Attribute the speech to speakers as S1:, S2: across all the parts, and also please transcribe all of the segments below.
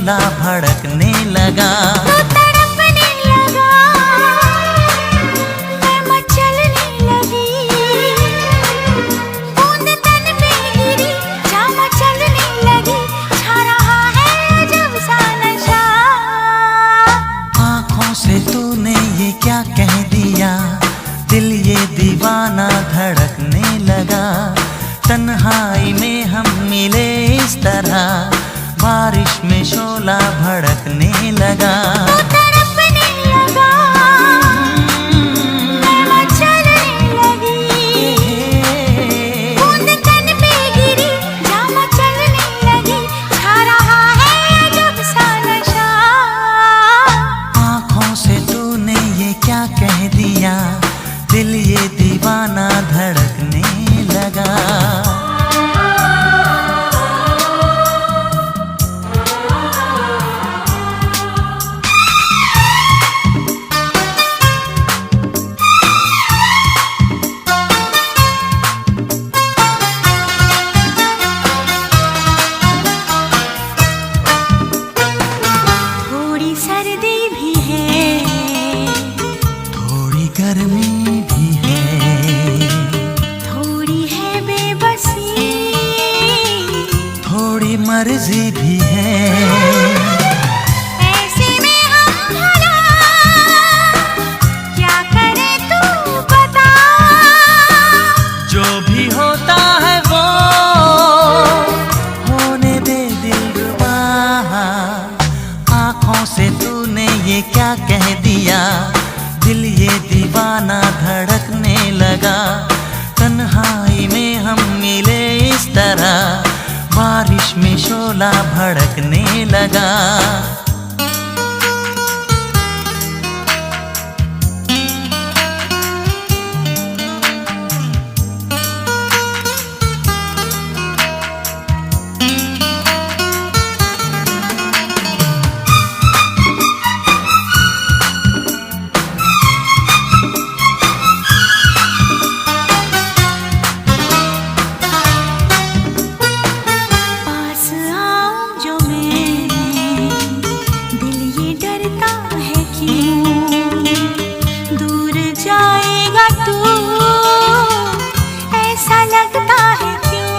S1: शोला भड़कने लगा।
S2: तो तड़पने लगा, मैं मचलने लगी, बूंद तन पे गिरी, जा मचलने लगी, छा रहा है अजब सा नशा।
S1: आँखों से तूने ये क्या कह दिया, दिल ये दीवाना धड़कने लगा। तन्हाई में हम मिले इस तरह, बारिश में शोला भड़कने लगा।
S2: तो तड़पने लगा, मैं मचलने लगी, बूंद तन पे गिरी, जा मचलने लगी, छा रहा है अजब सा नशा।
S1: आँखों से तूने ये क्या कह दिया, दिल ये दीवाना धड़कने लगा।
S2: थोड़ी सर्दी भी है,
S1: थोड़ी गर्मी भी है,
S2: थोड़ी है बेबसी,
S1: थोड़ी मर्जी भी है।
S2: ऐसे में हम भला क्या करें तू बता।
S1: जो भी होता है वो होने दे दिलरुबा। आँखों से तूने ये क्या कह दिया, दिल ये दीवाना धड़कने लगा। तन्हाई में हम मिले इस तरह, बारिश में शोला भड़कने लगा।
S2: पास आऊं जो मैं, दिल ये डरता है क्यों, दूर जाएगा तू, ऐसा लगता है क्यों।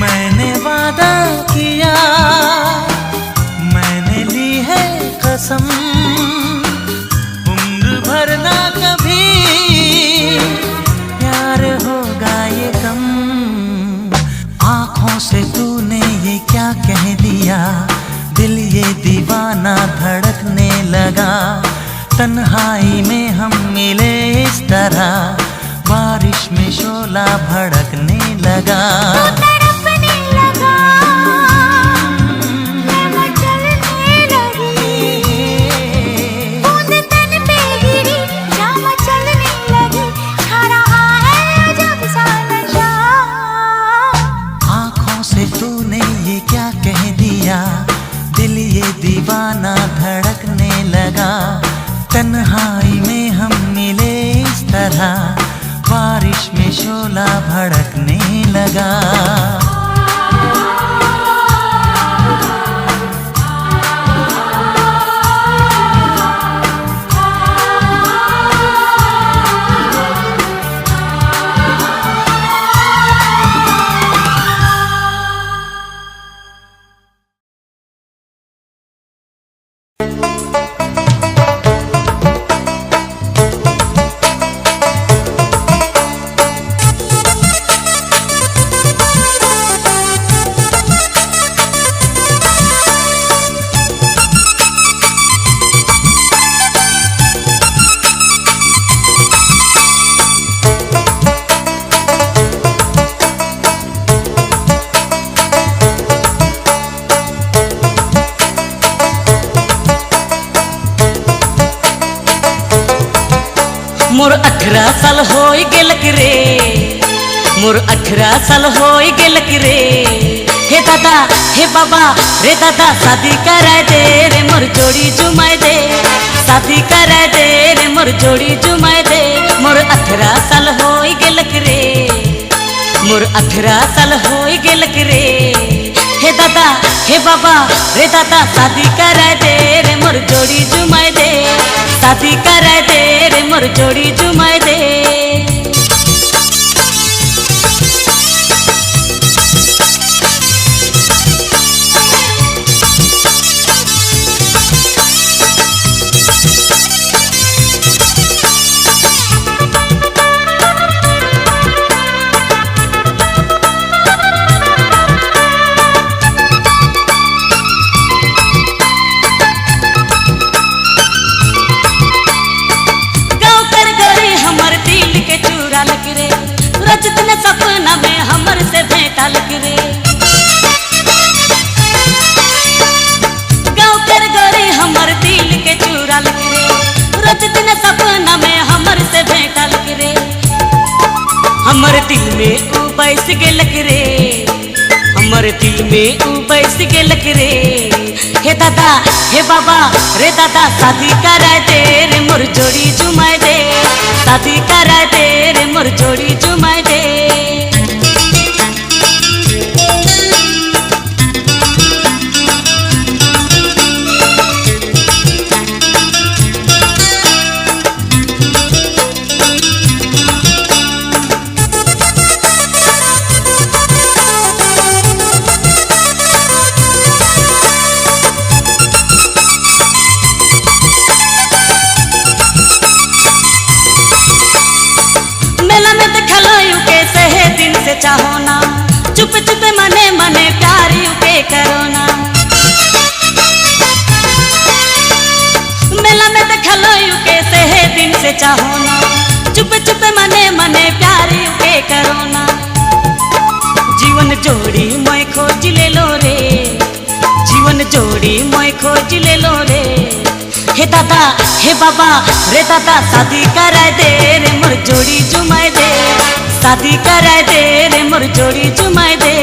S1: मैंने वादा किया, मैंने ली है कसम, उम्र भर ना कभी प्यार होगा ये कम। आँखों से तूने ये क्या कह दिया, दिल ये दीवाना धड़कने लगा। तन्हाई में हम मिले इस तरह, बारिश में शोला भड़कने लगा।
S2: तो तड़पने लगा, मैं मचलने लगी, बूंद तन पे गिरी, जा मचलने लगी, छा रहा है अजब सा नशा।
S1: आँखों से तूने ये क्या कह दिया, दिल ये दीवाना धड़कने लगा। तन्हाई में हम मिले इस तरह, बारिश में शोला भड़कने लगा।
S3: मोर 18 साल होई गेलक रे, मोर 18 साल होई गेलक रे। हे दादा हे बाबा रे दादा, शादी कराए दे रे मोर जोड़ी जुमाए दे, शादी कराए दे रे मोर जोड़ी जुमाए दे। मोर 18 साल होई गेलक रे, मोर 18 साल होई गेलक रे। हे दादा हे बाबा रे दादा शादी कराए दे रे मोर जोड़ी जुमाए दे शादी कराए दे रे मोर जोड़ी जुमाए दे रजत ने सपना में हमर से भेंटा लग रे गाँव कर गोरे हमर दिल के चूरा लग रे रजत ने सपना में हमर से भेंटा लग रे हमर दिल में ऊ बैस के लग रे हमर दिल में ऊ बैस के लग रे हे दादा हे बाबा रे दादा शादी कराए दे रे मोर जोड़ी जुमाए दे शादी कराए दे रे मोर जोड़ी जुमाए दे चाहो ना चुप चुप मने मने प्यार के करो ना मेला में देखलो के से दिन से चाहो ना चुप चुप मने मने प्यार के करो ना जीवन जोड़ी मैं खोज ले लो रे जीवन जोड़ी मैं खोज ले लो रे हे दादा हे बाबा रे दादा शादी कराए दे रे मोर जोड़ी जुमाए दे शादी कराए दे रे मोर जोड़ी जुमाए दे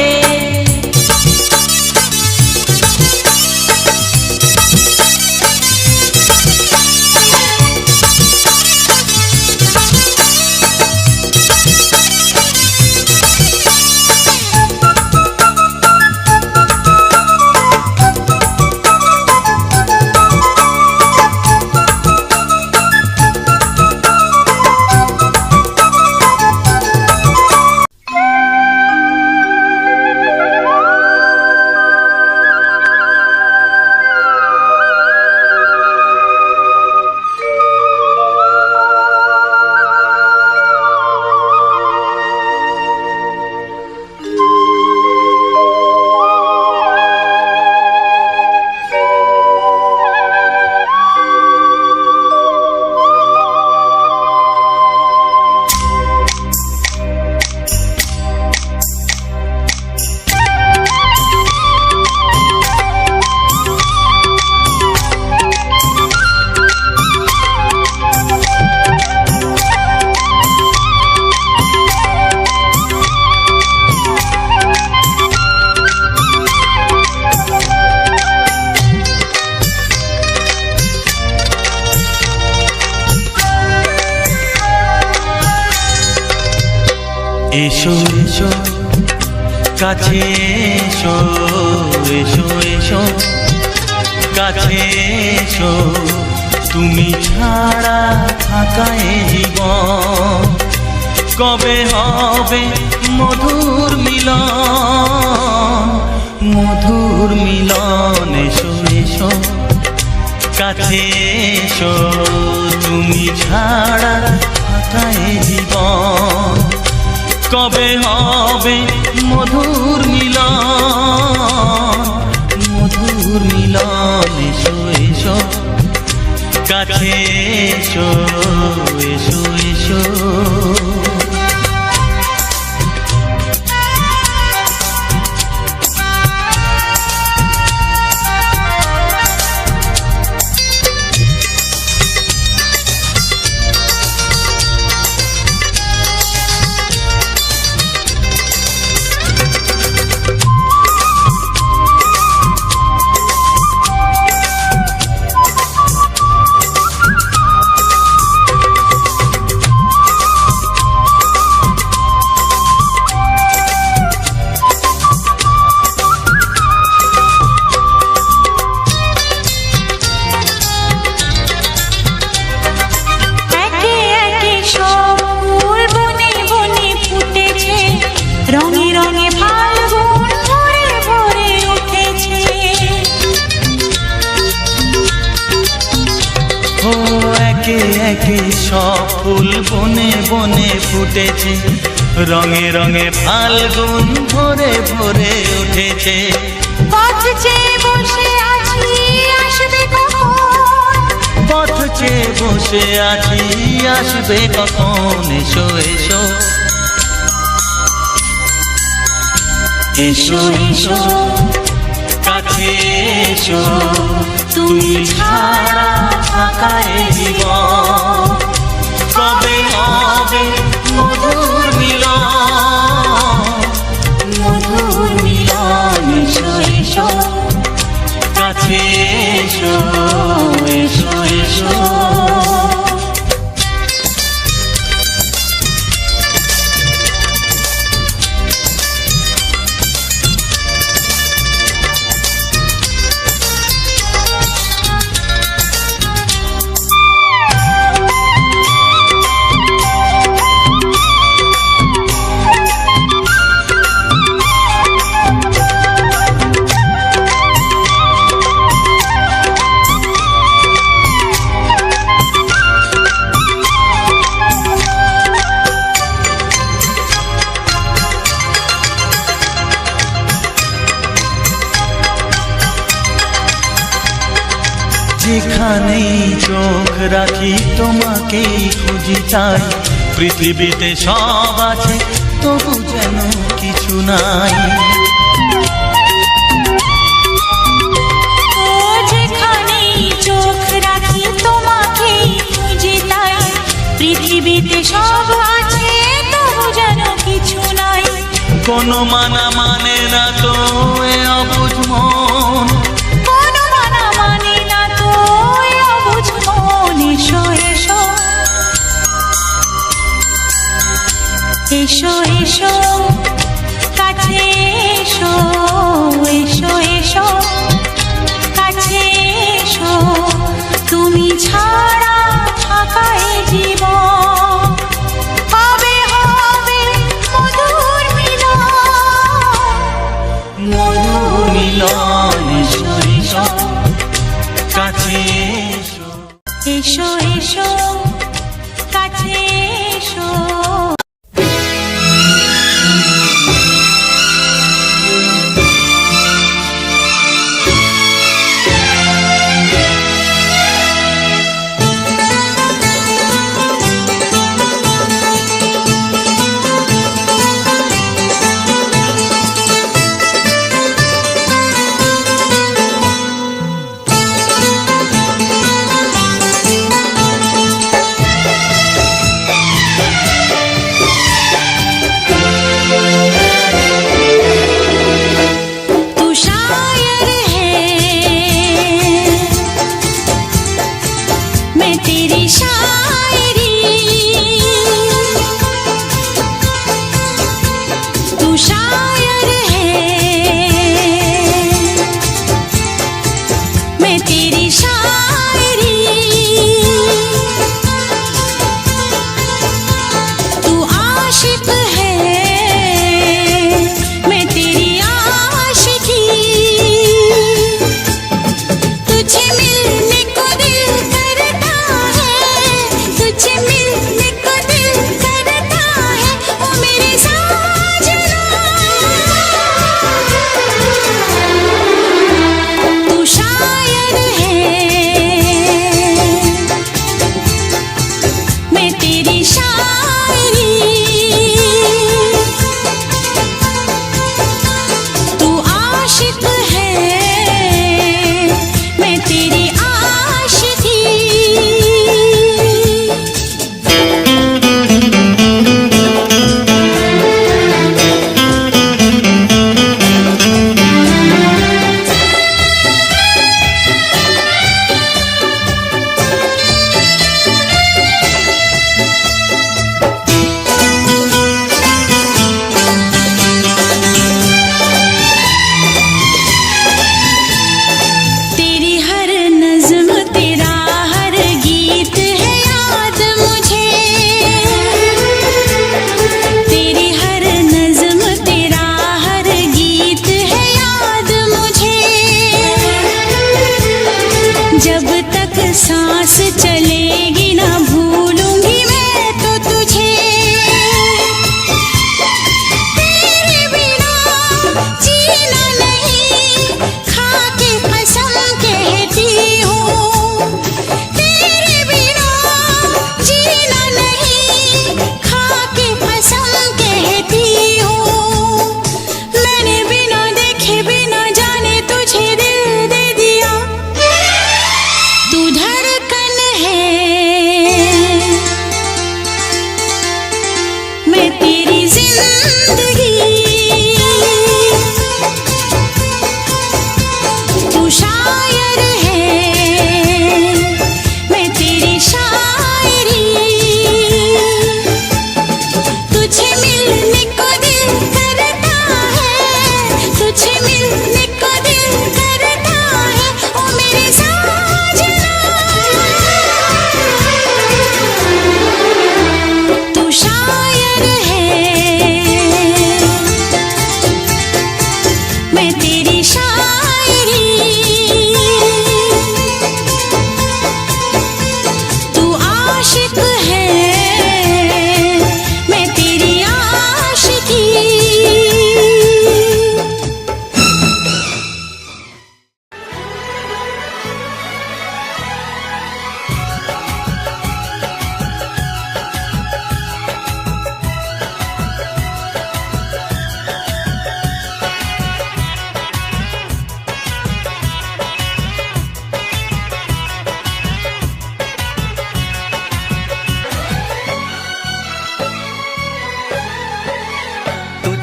S1: এসো এসো কাছে এসো এসো এসো কাছে এসো তুমি ছাড়া থাকা এ জীবন কবে হবে মধুর মিলন মধুর মিলন এসো এসো কাছে এসো তুমি ছাড়া থাকা এ জীবন কবে হবে মধুর মিলন এসো এসো কাছে এসো এসো এসো
S2: রঙে রঙে ফাল্গুন ভরে ভরে উঠেছে।
S1: ও একে একে সব ফুল বনে বনে ফুটেছে, রঙে রঙে ফাল্গুন ভরে ভরে উঠেছে।
S2: পথ চেয়ে বসে আছি আসবে কখন,
S1: পথ চেয়ে বসে আছি আসবে কখন। এসো এসো এসো এসো কাছে এসো, তুমি ছাড়া ফাঁকা এ জীবন। কবে হবে মধুর মিলন, মধুর মিলন। এসো এসো কাছে এসো, এসো এসো। যেখানেই চোখ রাখি তোমাকেই খুঁজি চাই, পৃথিবীতে সব আছে তবু যেন কিছু নাই।
S2: ও যেখানেই চোখ রাখি তোমাকেই খুঁজি তাই, পৃথিবীতে সব আছে তবু যেন কিছু নাই।
S1: কোনো মানা মানে না তো এ অবুঝ মন,
S2: কোনো মানা মানে না তো এ অবুঝ মন। এসো এসো এসো এসো কাছে এসো, এসো এসো কাছে এসো, তুমি ছাড়া ফাঁকা এ জীবন। হবে হবে মধুর মিলন,
S1: মধুর মিলন। এসো এসো কাছে এসো,
S2: এসো এসো কাছে এসো।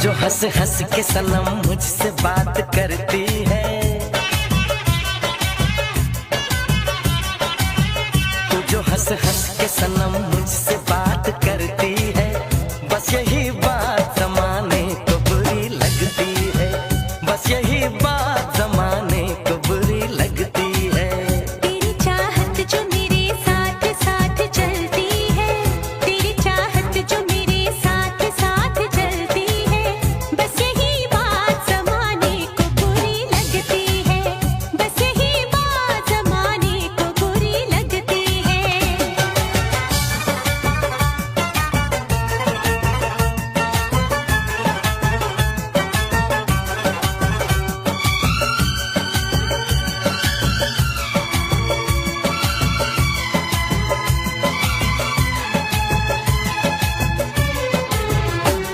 S4: जो हंस हंस के सनम मुझसे बात करती है, तू जो हंस हंस के सनम मुझसे बात करती है, बस यही बात जमाने को बुरी लगती है, बस यही बात जमाने को बुरी लगती है।
S2: तेरी चाहत जो मेरे साथ साथ चलती है, तेरी चाहत जो मेरे साथ साथ चलती है, बस यही बात जमाने को बुरी लगती है, बस यही बात जमाने को बुरी लगती है।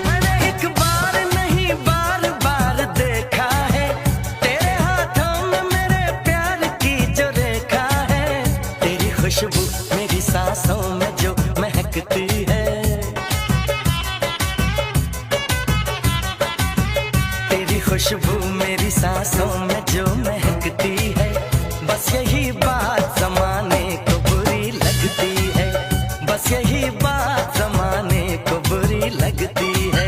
S4: मैंने एक बार नहीं बार बार देखा है, तेरे हाथों में मेरे प्यार की जो रेखा है, तेरी खुशबू मेरी सांसों में जो महकती है, तेरी खुशबू मेरी सांसों में जो महकती है, बस यही बात जमाने को बुरी लगती है, बस यही बात जमाने को बुरी लगती है।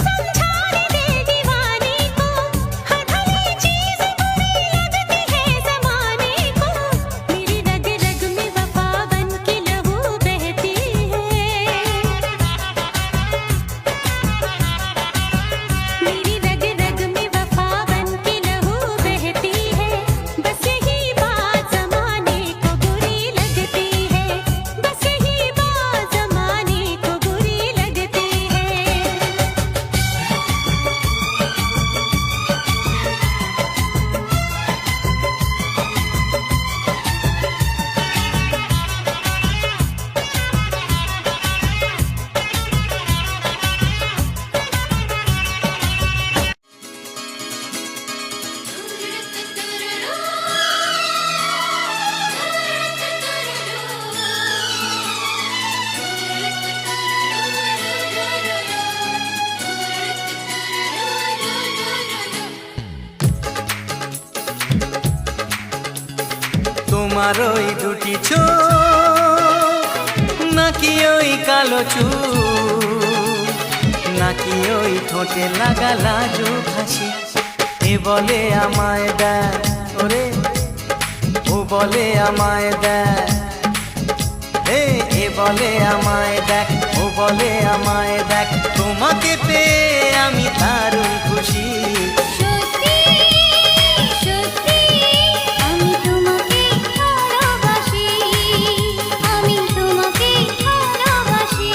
S2: समझाने दे दीवाने को, हर भली चीज़ बुरी लगती है ज़माने को, मेरी रग रग में वफ़ा बन के लहू बहती है, मेरी रग रग में वफ़ा बन के लहू बहती है, बस यही बात ज़माने को बुरी लगती है, बस यही बात ज़माने को बुरी लगती है।
S1: তোমার ওই দুটি চোখ, নাকি ওই কালো চুল, নাকি ওই ঠোঁটে লাগা লাজুক হাসি, এ বলে আমায় দেয় ওরে, ও বলে আমায় দেয়, এ বলে আমায় দেখ, ও বলে আমায় দেখ, তোমাকে পেয়ে আমি দারুণ খুশি।
S2: সত্যি সত্যি আমি তোমাকে ভালোবাসি, আমি তোমাকে ভালোবাসি।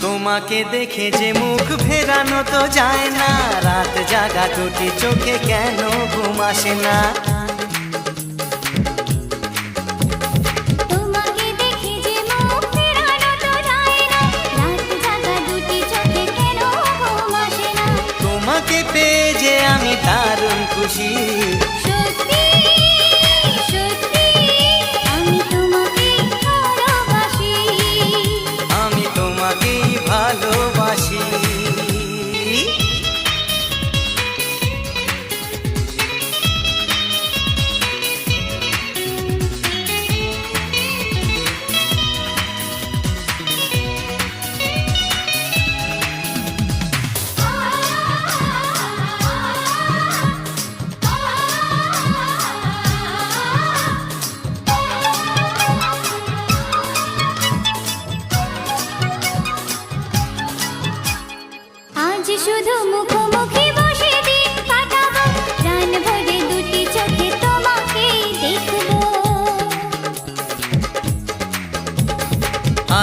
S1: তোমাকে দেখে যে মুখ ফেরানো তো যায় না, রাত জাগা দুটি চোখে কেন ঘুম আসে না,
S2: তোমাকে দেখে যে মুখ ফেরানো তো যায় না, রাত জাগা দুটি চোখে কেন ঘুম আসে না।
S1: তোমাকে পেয়ে যে আমি দারুণ খুশি।
S2: সত্যি সত্যি আমি তোমাকে ভালোবাসি,
S1: আমি তোমাকেই ভালোবাসি।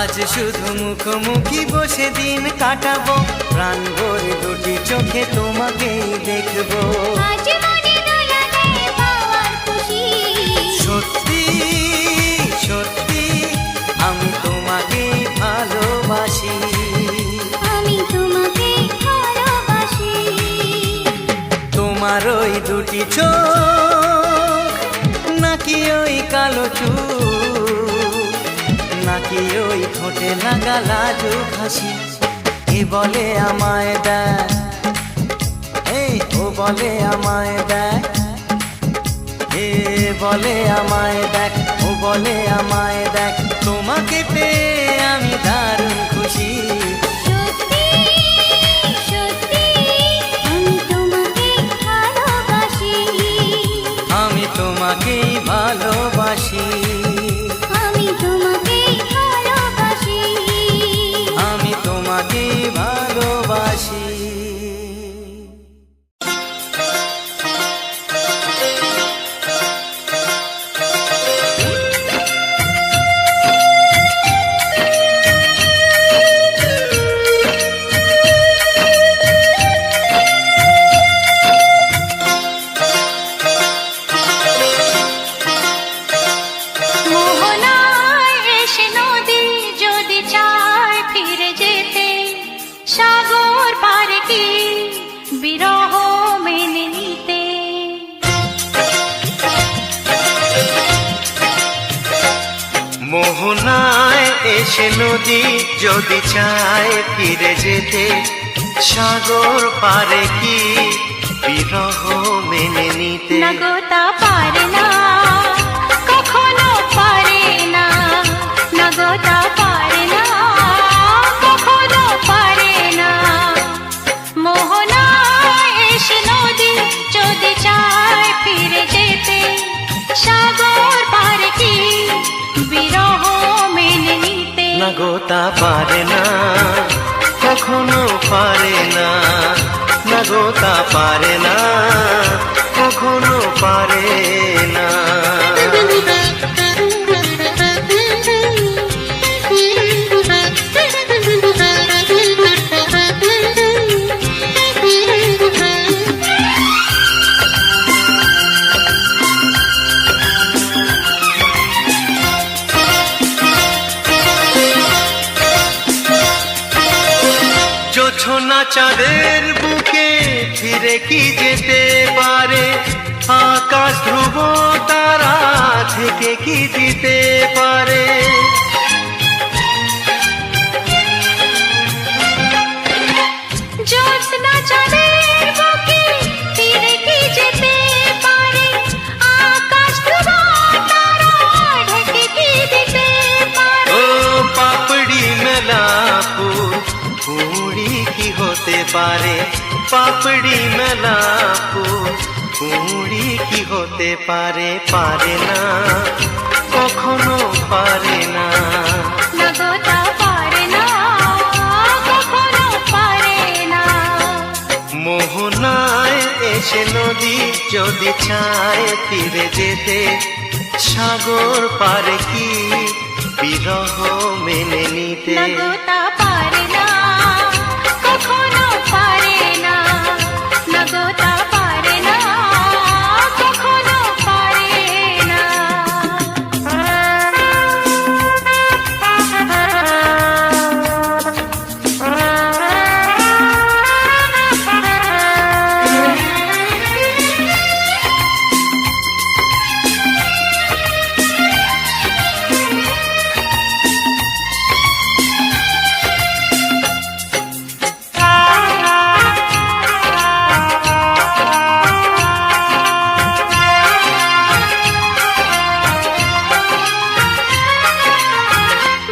S1: আজ শুধু মুখোমুখি বসে দিন কাটাবো, প্রাণ ভরে দুটি চোখে তোমাকেই দেখবো।
S2: আজ মনে দোলালে পাওয়ার খুশি,
S1: সত্যি সত্যি আমি তোমাকেই ভালোবাসি।
S2: আমি তোমাকে ভালোবাসি।
S1: তোমার ওই দুটি চোখ, নাকি ওই কালো চুল, নাকি ওই ঠোঁটে লাগা লাজুক হাসি। এ বলে আমায় দেখ, এই ও বলে আমায় দেখ, এ বলে আমায় দেখ, ও বলে আমায় দেখ, তোমাকে পেয়ে আমি দারুণ খুশি।
S2: সত্যি সত্যি আমি তোমাকে ভালোবাসি।
S1: আমি তোমাকেই ভালোবাসি।
S2: আমি তোমাকে ভালোবাসি।
S1: আমি তোমাকেই ভালোবাসি।
S2: মোহনায় এসে নদী যদি চায় ফিরে যেতে, সাগর পারে কি বিরহ মেনে নিতে।
S1: মোহনায় এসে নদী যদি চায় ফিরে যেতে, সাগর পারে কি বিরহ মেনে নিতে।
S2: নগতা পারে না, কখনো পারে না। নগতা পারে না, কখনো পারে না। মোহনায় এসে নদী যদি চায় ফিরে যেতে, সাগর পারে কি বিরহ মেনে নিতে।
S1: নগতা পারে না, কখনো পারে না। নগতা পারে না, কখনো পারে না। জোছনা চাঁদের বুকে ফিরে কি যেতে পারে, আকাশ ধ্রুব তারা থেকে কি দিতে পারে।
S2: জ্যোৎস্না চাঁদের বুকে ফিরে কি যেতে পারে, আকাশ ধ্রুব তারা ঢেকে কি দিতে পারে।
S1: ও পাপড়ি মেলা ফুল কুড়ি কি হতে পারে, পাপড়ি মেলা ফুল কুড়ি কি হতে পারে। পারে না, কখনো পারে না।
S2: নগতা পারে না, কখনো পারে না।
S1: মোহনায় এসে নদী যদি চায় ফিরে যেতে, সাগর পারে কি বিরহ মেনে নিতে।
S2: নগতা পারে না, কখনো পারে না। নগতা পারে না, কখনো পারে না।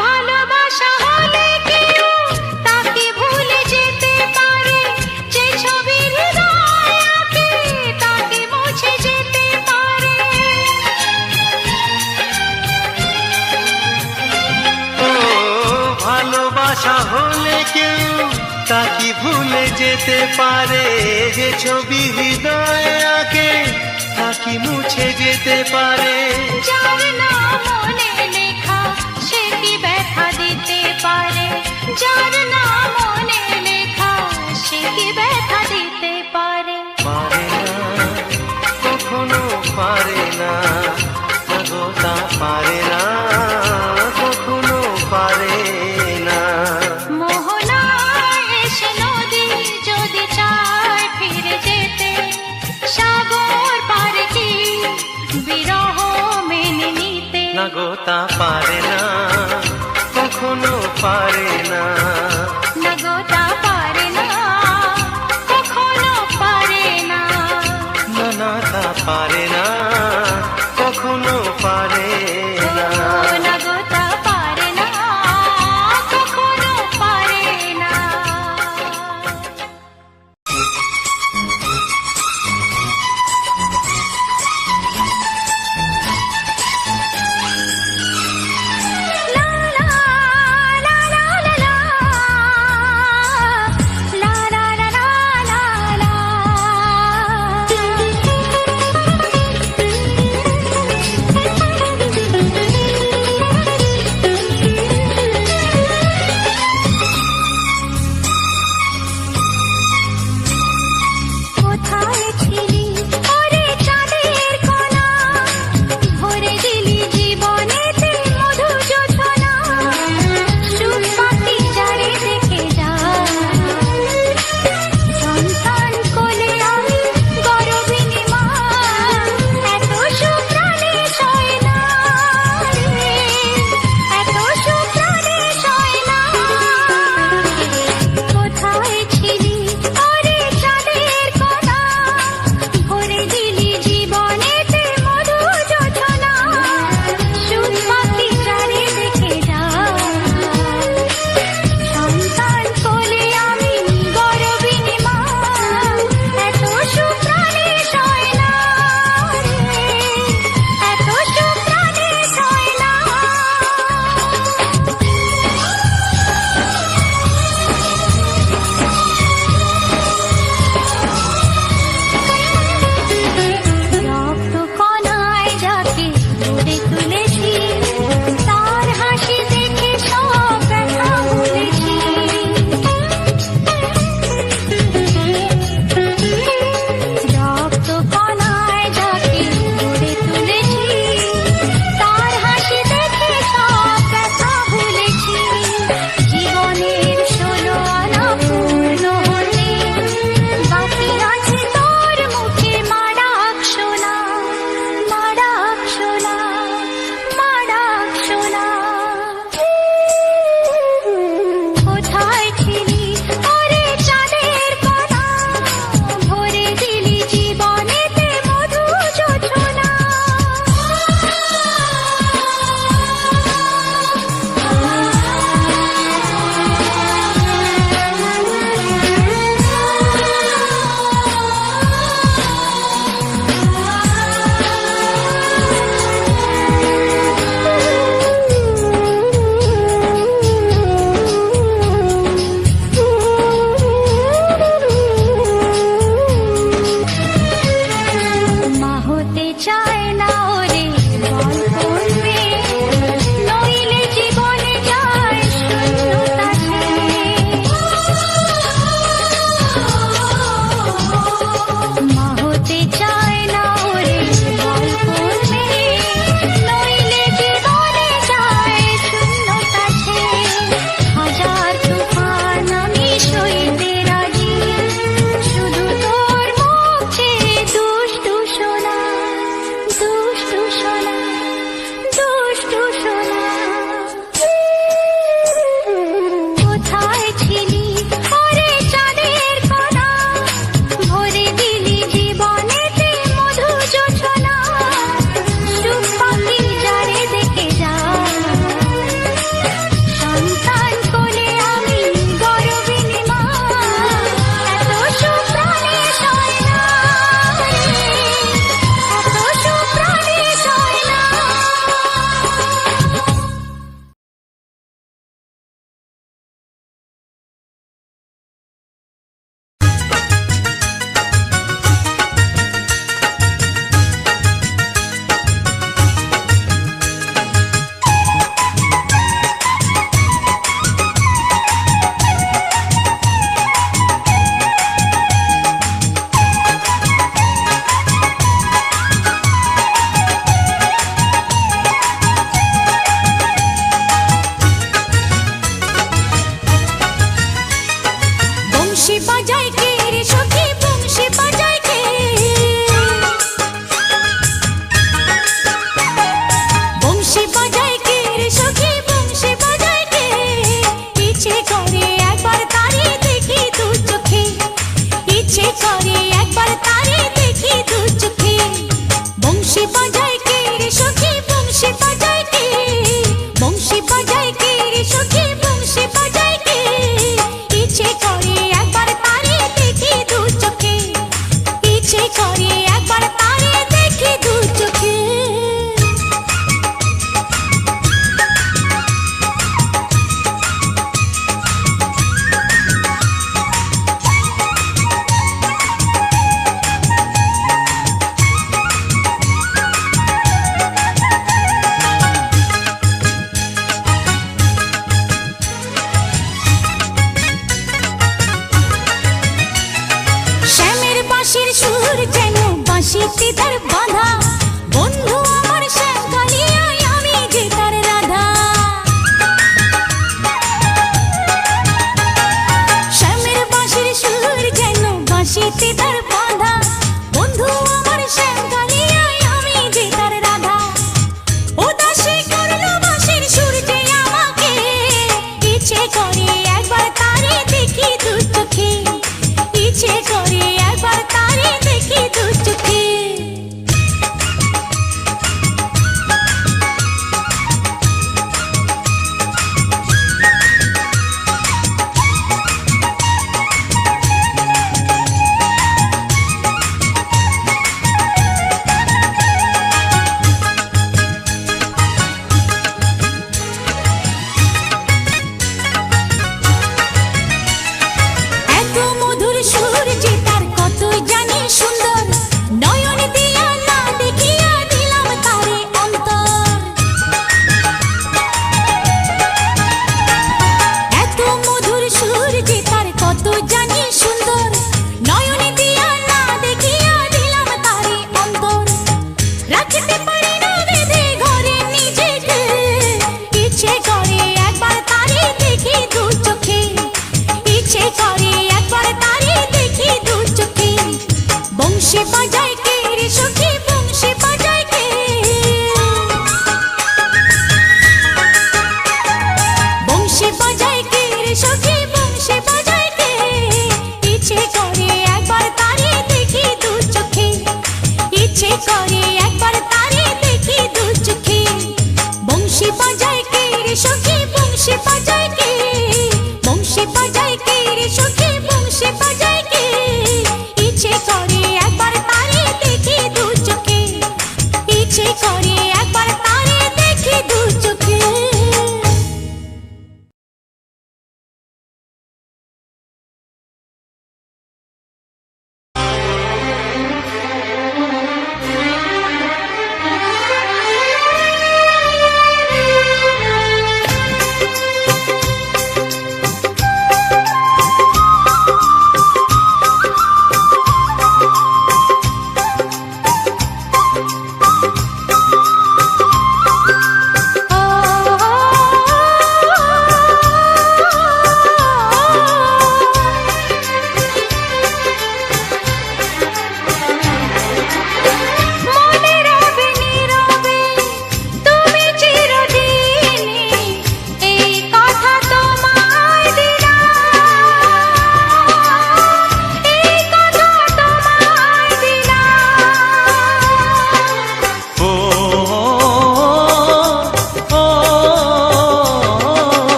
S2: ভালোবাসা হলে কেউ তাকে ভুলে যেতে পারে, যে ছবির হৃদয় আঁকে তাকে মুছে যেতে পারে।
S1: ও ভালোবাসা হলে কেউ তাকে ভুলে যেতে পারে, যে ছবি হৃদয় আঁকে তাকে মুছে যেতে পারে।
S2: যার নাম মনে লেখা সে কি ব্যথা দিতে
S4: পারে না, কখনো পারে না।
S2: মোহনা এসে নদী যদি চায় ফিরে যেতে, সাগর পারে কি বিরহ মেনে নিতে?
S4: না গো তা পারে না, কখনো পারে না।
S2: নগতা পারে না, কখনো পারে না।
S4: না না তা পারে না, কখনো পারে না।
S2: নগতা পারে না, কখনো পারে না।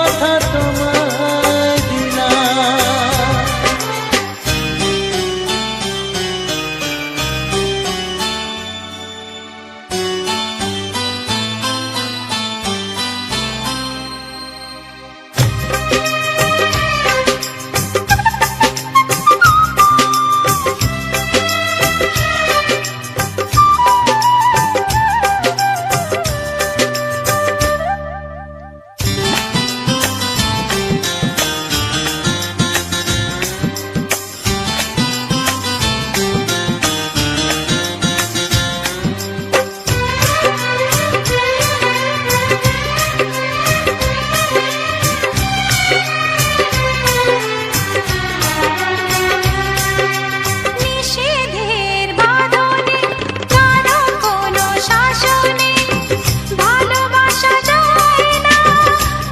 S1: কথা তোমায় দিলাম।
S2: নিষেধের বাঁধনে কারো কোনো শাসনে ভালোবাসা যায় না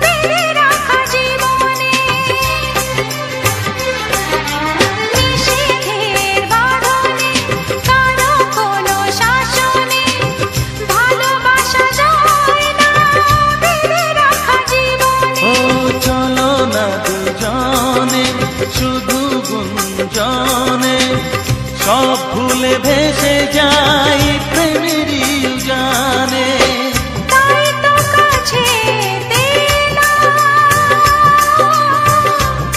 S2: ফেলে রাখা জীবনে। নিষেধের বাঁধনে কারো কোনো শাসনে ভালোবাসা যায় না ফেলে রাখা জীবনে।
S1: ও চলো না দুজনে শুধু গুঞ্জনে, সব ভুলে ভেসে যাই প্রেমেরই উজানে।
S2: তাই তো কাছে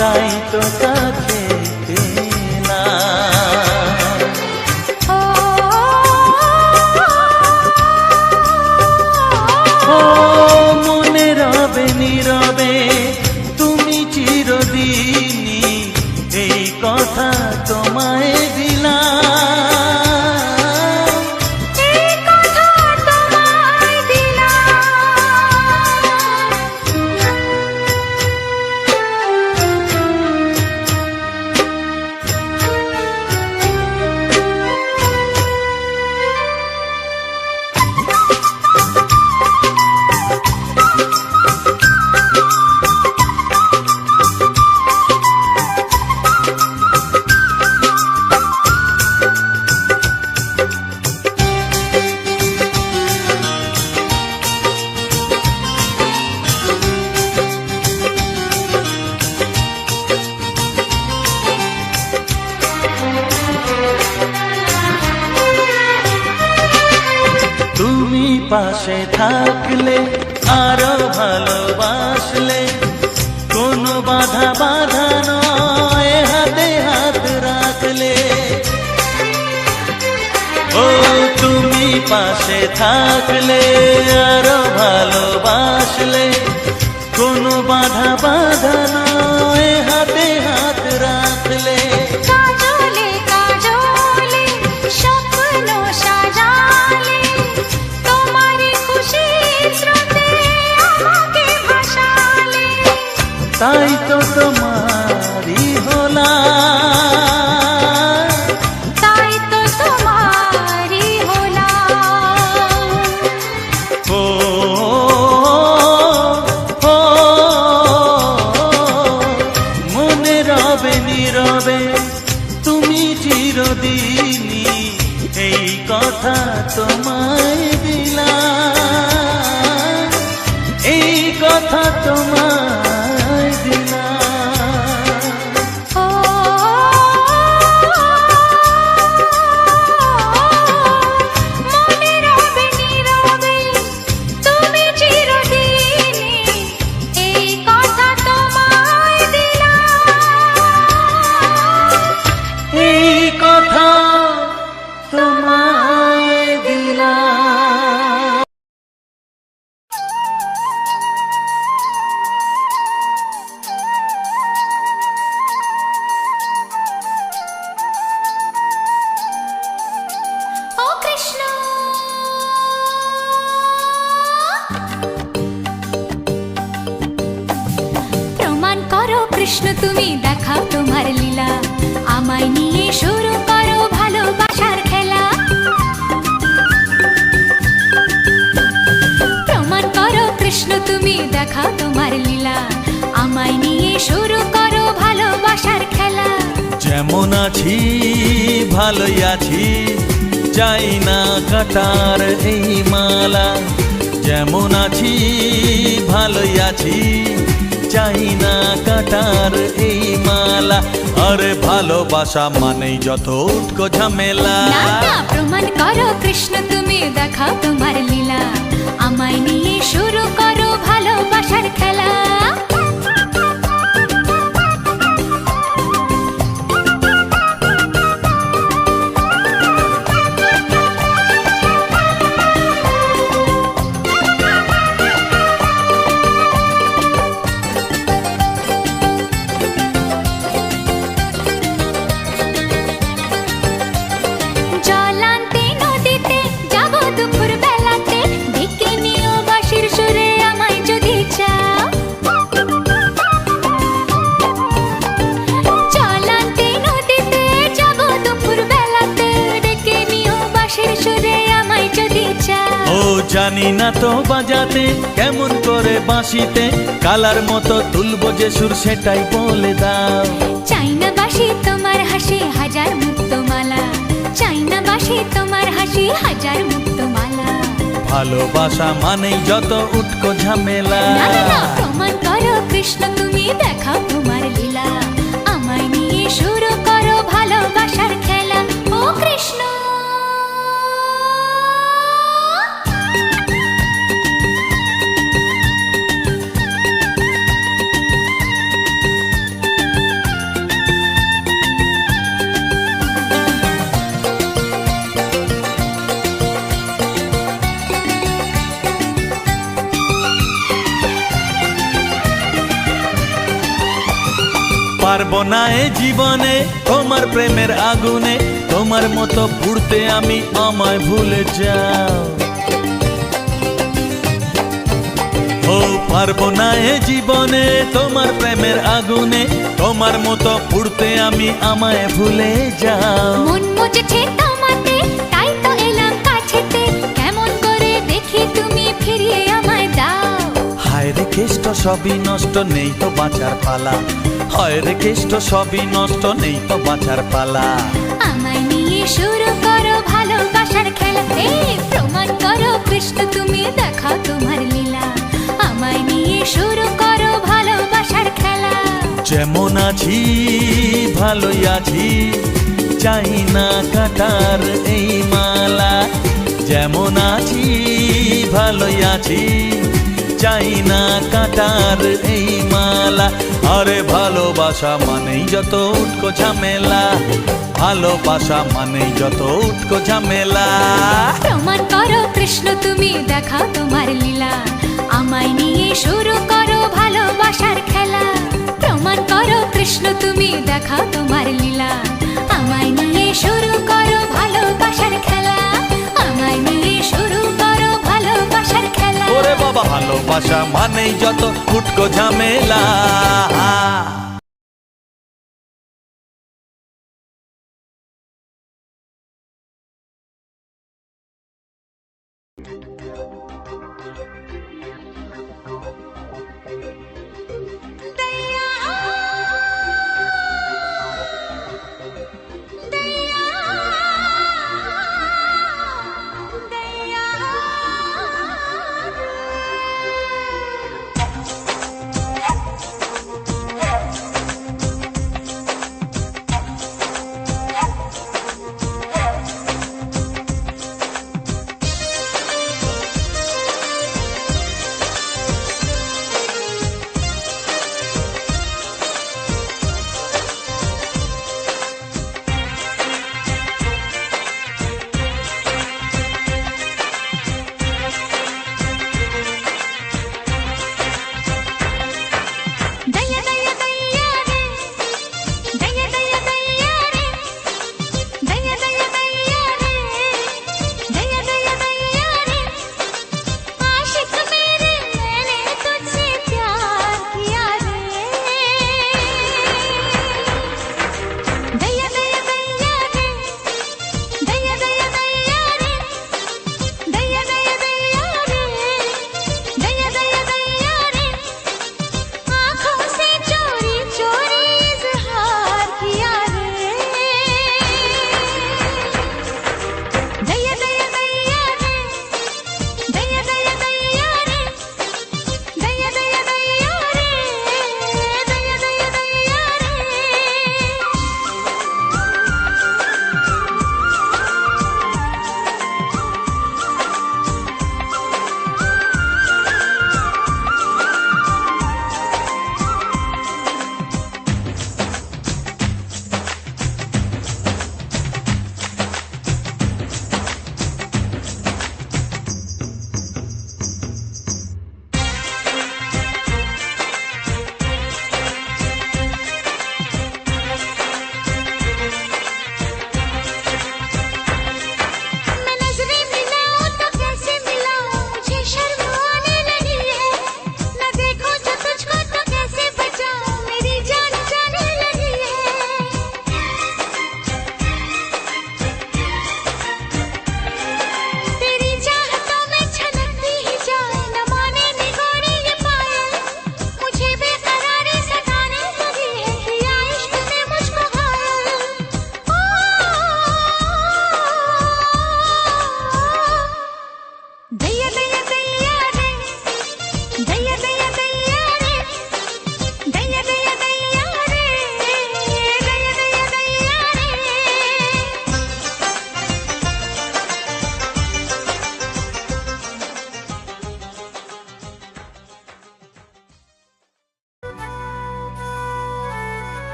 S1: তাই তো কাছে পেলাম। ও মনে রবে নীরবে তুমি চিরদিনই, এই কথা তোমায় দিলাম।
S2: এই কথা তোমায়
S1: তুমি পাশে থাকলে আরো ভালোবাসলে, কোনো বাধা বাধা নয় হাতে হাত রাখলে। ও তুমি পাশে থাকলে আরো ভালোবাসলে, কোনো বাধা বাধা নয় হাতে হাত রাখলে।
S2: কাজলে কাজলে স্বপ্ন সাজালে তোমারই খুশির স্রোতে আমাকে ভাসালে।
S1: তাই তো তোমারই হলাম।
S2: তাই তো তোমারই হলাম।
S1: ও মনে রবে নীরবে তুমি চিরদিনই, এই কথা তোমায় দিলাম। এই কথা তোমায় দিলাম।
S2: ও মনে রবে নীরবে তুমি চিরদিনই, এই কথা তোমায় দিলাম।
S1: এই কথা তোমায় দিলাম।
S2: ও কৃষ্ণ প্রমাণ করো কৃষ্ণ তুমি দেখাও তোমার লীলা, আমায় নিয়ে শুরু করো ভালোবাসার খেলা। প্রমাণ করো কৃষ্ণ তুমি দেখাও তোমার লীলা, আমায় নিয়ে শুরু করো ভালোবাসার খেলা।
S1: যেমন আছি ভালোই আছি, চাই না কাটার এই মালা। যেমন আছি ভালোই আছি, চাই না কাটার এই মালা। আরে ভালোবাসা মানেই যত উটকো ঝামেলা।
S2: না না প্রমাণ করো কৃষ্ণ তুমি দেখাও তোমার লীলা, আমায় নিয়ে শুরু করো ভালোবাসার খেলা। জল আনতে নদীতে যাবো দুপুর বেলাতে, ডেকে নিও বাঁশির সুরে আমায় যদি চাও। জল আনতে নদীতে যাবো দুপুর বেলাতে, ডেকে নিও বাঁশির সুরে আমায় যদি চাও।
S1: ও জানি না তো বাজাতে কেমন করে বাঁশিতে, কালার মতো তুলবো যে সুর সেটাই বলে দাও।
S2: চাই না বাঁশি তোমার হাসি হাজার মুক্তমালা, চাই না বাঁশি তোমার হাসি হাজার মুক্তমালা।
S1: ভালোবাসা মানেই যত উটকো ঝামেলা।
S2: না না না প্রমাণ করো কৃষ্ণ তুমি দেখাও তোমার লীলা, আমায় নিয়ে শুরু করো ভালোবাসার খেলা। ও কৃষ্ণ
S1: পারবো না এ জীবনে তোমার প্রেমের আগুনে, তোমার মতো পুড়তে আমি আমায় ভুলে যাও। ও পারবো না এ জীবনে তোমার প্রেমের আগুনে, তোমার মতো পুড়তে আমি আমায় ভুলে যাও।
S2: মন মুজেছে তোমাতে তাই তো এলাম কাছেতে, কেমন করে দেখি তুমি ফিরিয়ে আমায় দাও।
S1: হায় রে কেষ্ট সবই নষ্ট নেই তো বাঁচার পালা, হায় রে কেষ্ট সবই নষ্ট নেই তো বাঁচার পালা।
S2: আমায় নিয়ে শুরু করো ভালোবাসার খেলা। প্রমাণ করো কৃষ্ণ তুমি দেখাও তোমার লীলা, আমায় নিয়ে শুরু করো ভালোবাসার খেলা।
S1: যেমন আছি ভালোই আছি, চাই না কাটার এই মালা। যেমন আছি ভালোই আছি, চাই না কাটার এই মালা। আরে ভালোবাসা মানেই যত উটকো ঝামেলা, ভালোবাসা মানেই যত উটকো ঝামেলা।
S2: প্রমাণ করো কৃষ্ণ তুমি দেখাও তোমার লীলা, আমায় নিয়ে শুরু করো ভালোবাসার খেলা। প্রমাণ করো কৃষ্ণ তুমি দেখাও তোমার লীলা, আমায় নিয়ে শুরু করো ভালোবাসার খেলা। আমায় নিয়ে শুরু করো ভালোবাসার খেলা।
S1: ওরে বাবা ভালোবাসা মানেই যত উটকো ঝামেলা।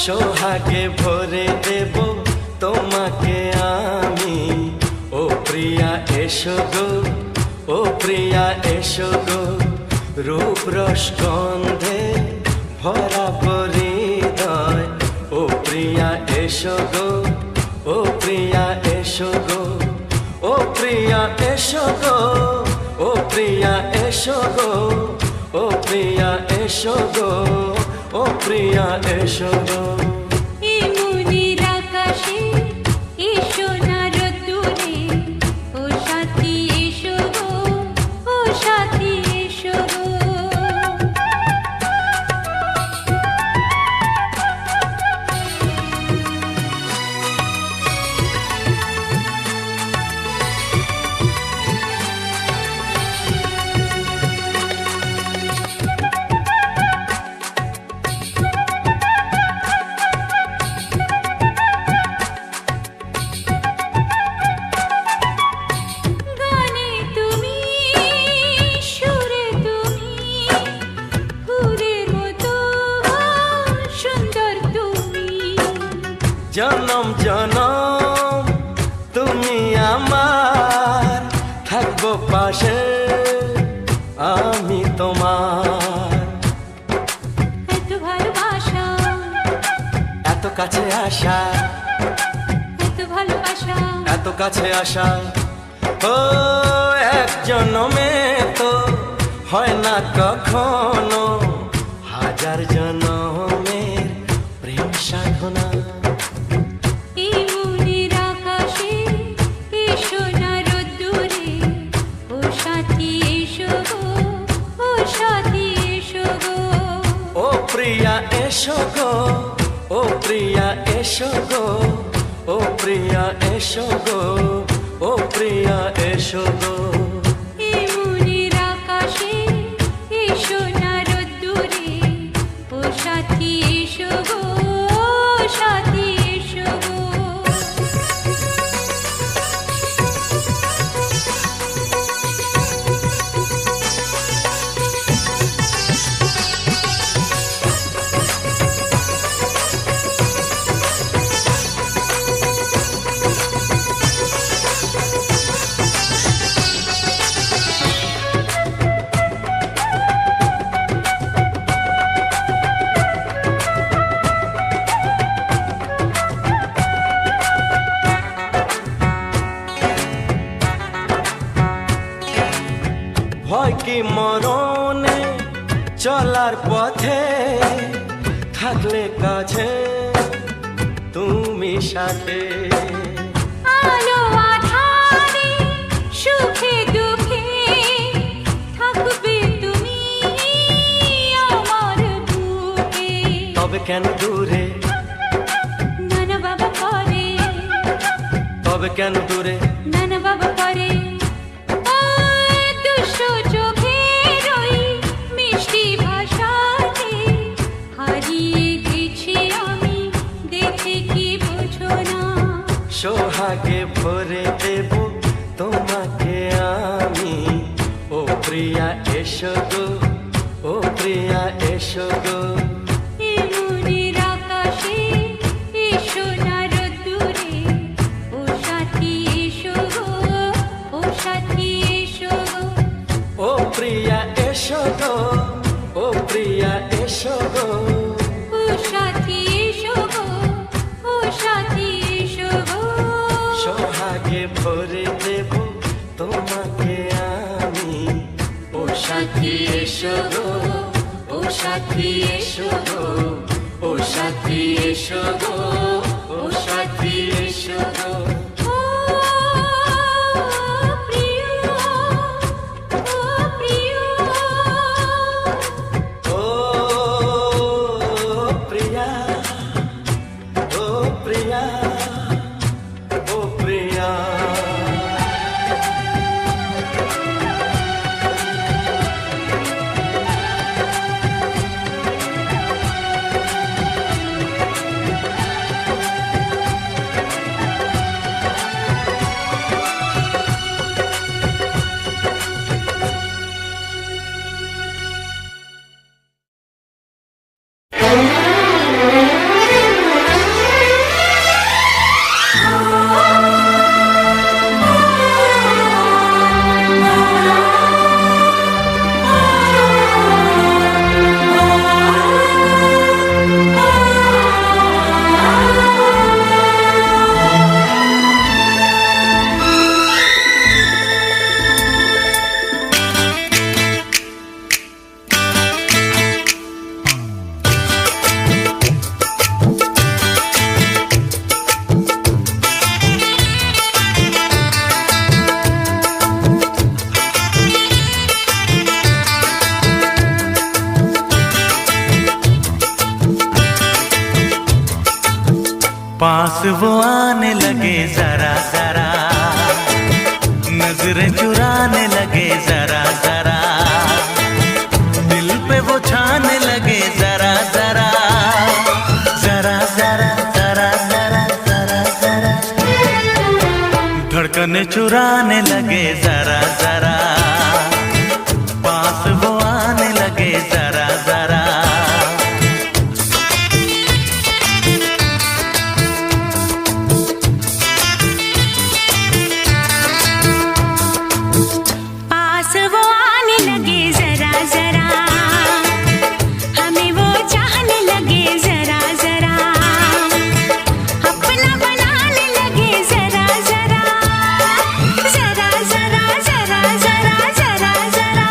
S4: সোহাগে ভরে দেব তোমাকে আমি। ও প্রিয়া এসো গো, ও প্রিয়া এসো গো, রূপ রস গন্ধে ভরা হৃদয়। ও প্রিয়া এসো গো, ও প্রিয়া এসো গো, ও প্রিয়া এসো গো, ও প্রিয়া এসো গো, ও প্রিয়া এসো গো, ও প্রিয়া এসো গো।
S2: এই মনের আকাশে এসো না রোদ্দুরে, ও সাথী এসো গো, ও সাথী এসো গো। গানে তুমি, সুরে তুমি, ফুলের মতো সুন্দর তুমি।
S4: জনম জনম তুমি আমার, থাকবো পাশে আমি তোমার।
S2: এত ভালোবাসা,
S4: এত কাছে আসা,
S2: এত ভালোবাসা,
S4: এত কাছে আসা, ও এক জনমে তো হয় না কখনো, হাজার জনমের প্রেম সাধনা।
S2: এই মনের আকাশে এসো না রোদ্দুরে, ও সাথী এসো গো, ও সাথী এসো গো।
S4: ও প্রিয়া এসো গো, ও প্রিয়া এসো গো, ও প্রিয়া এসো গো, ও প্রিয়া এসো গো।
S2: এই মনের আকাশে এসো না রোদ্দুরে, ও সাথী এসো গো, ও সাথী এসো গো।
S4: ভয় কি মরণে চলার পথে, থাকলে কাছে তুমি সাথে।
S2: আলো আঁধারে, সুখে দুঃখে, থাকবে তুমি আমার বুকে।
S4: তবে কেন দূরে,
S2: নানা বাবা করে,
S4: তবে কেন দূরে,
S2: নানা বাবা করে। ওই দুষ্টু চোখের ওই মিষ্টি ভাষাতে হারিয়ে গেছি আমি, দেখে কি বোঝো না।
S4: সোহাগে ভরে দেব তোমাকে আমি। ও প্রিয়া এসো গো, ও প্রিয়া এসো গো,
S2: এই মনের আকাশে এসো না রোদ্দুরে, ও সাথী এসো গো, ও সাথী এসো গো।
S4: ও প্রিয়া এসো গো, ও প্রিয়া এসো গো,
S2: ও সাথী এসো গো, ও সাথী এসো গো।
S4: সোহাগে ভরে দেব তোমাকে আমি। ও সাথী এসো গো, ও সাথী এসো গো, ও সাথী এসো গো, ও সাথী এসো গো।
S2: ও প্রিয়, ও প্রিয়,
S4: ও প্রিয়া, ও প্রিয়া, ও প্রিয়া।
S1: पास वो आने लगे जरा जरा, नजरें चुराने लगे जरा जरा, दिल पे वो छाने लगे जरा जरा, जरा जरा जरा जरा जरा जरा, धड़कने चुराने लगे जरा जरा, पास वो आने लगे जरा जरा।
S2: पास वो आने लगे जरा जरा, हमें वो चाहने लगे जरा जरा, अपना बनाने लगे जरा जरा, जरा जरा जरा जरा जरा जरा,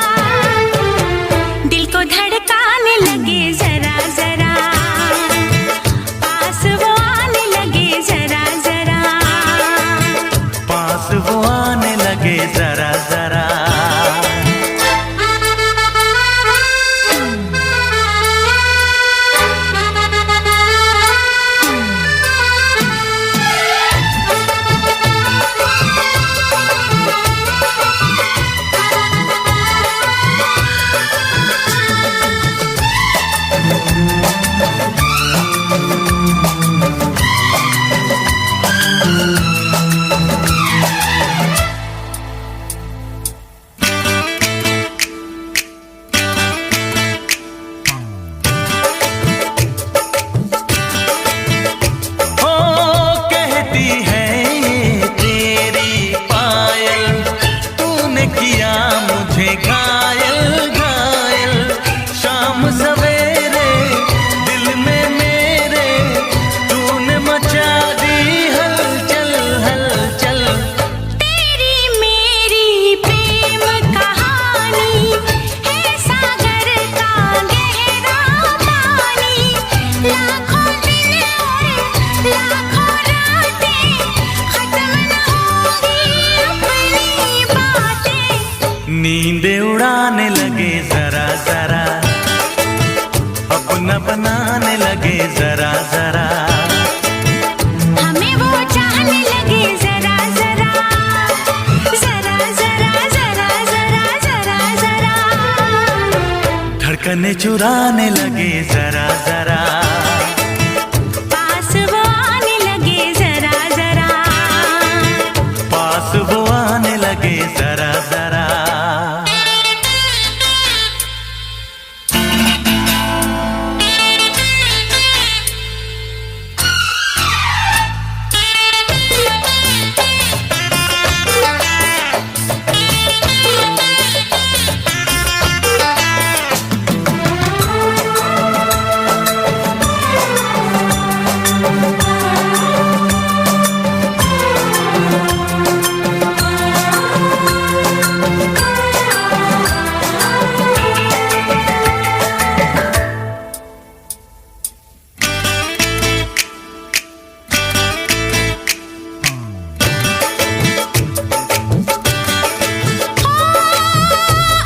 S2: दिल को धड़काने लगे जरा जरा, पास वो आने लगे जरा जरा,
S1: पास वो आने लगे जरा जरा। मुझे घायल घायल शाम सवेरे, दिल में मेरे तूने मचा दी हलचल हलचल।
S2: तेरी मेरी प्रेम कहानी है सागर का गहरा पानी, लाखों दिन और लाखों रातें खत्म न होंगी अपनी बातें।
S1: नींदें उड़ाने लगे जरा जरा, अपना बनाने लगे जरा जरा,
S2: हमें वो चाहने लगे जरा जरा, जरा जरा जरा जरा जरा जरा,
S1: धड़कने चुराने लगे जरा जरा,
S2: पास वो आने लगे जरा जरा,
S1: पास वो आने लगे जरा जरा।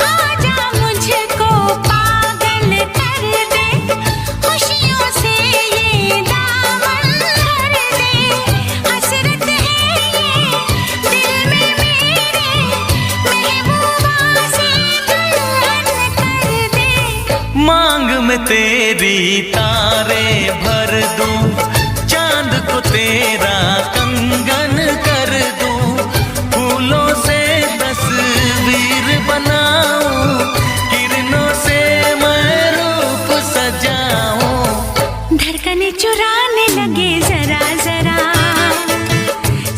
S2: आजा मुझको पागल कर दे, खुशियों से ये दामन भर दे, हसरत है ये दिल में मेरे, महबूबा से दुल्हन कर दे।
S1: मांग में तेरी तारे भर दूं, चांद को तेरा कंगन कर दूं, फूलों से तस्वीर बनाऊं, किरणों से मैं रूप सजाऊं।
S2: धड़कने चुराने लगे जरा जरा,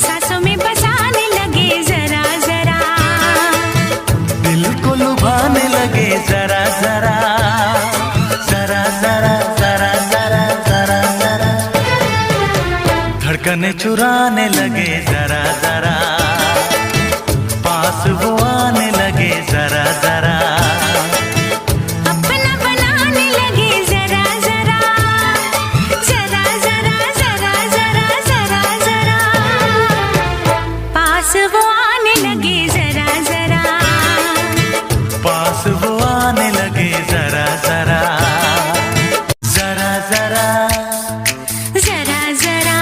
S2: सांसों में बसाने लगे जरा जरा,
S1: दिल को लुभाने लगे जरा जरा, जरा जरा जरा जरा जरा जरा, धड़कने चुराने लगे जरा जरा, पास वो आने लगे जरा जरा,
S2: अपना बनाने लगे जरा जरा, जरा जरा जरा जरा जरा जरा, पास वो आने लगे जरा जरा,
S1: पास वो आने लगे जरा जरा, जरा जरा
S2: जरा जरा।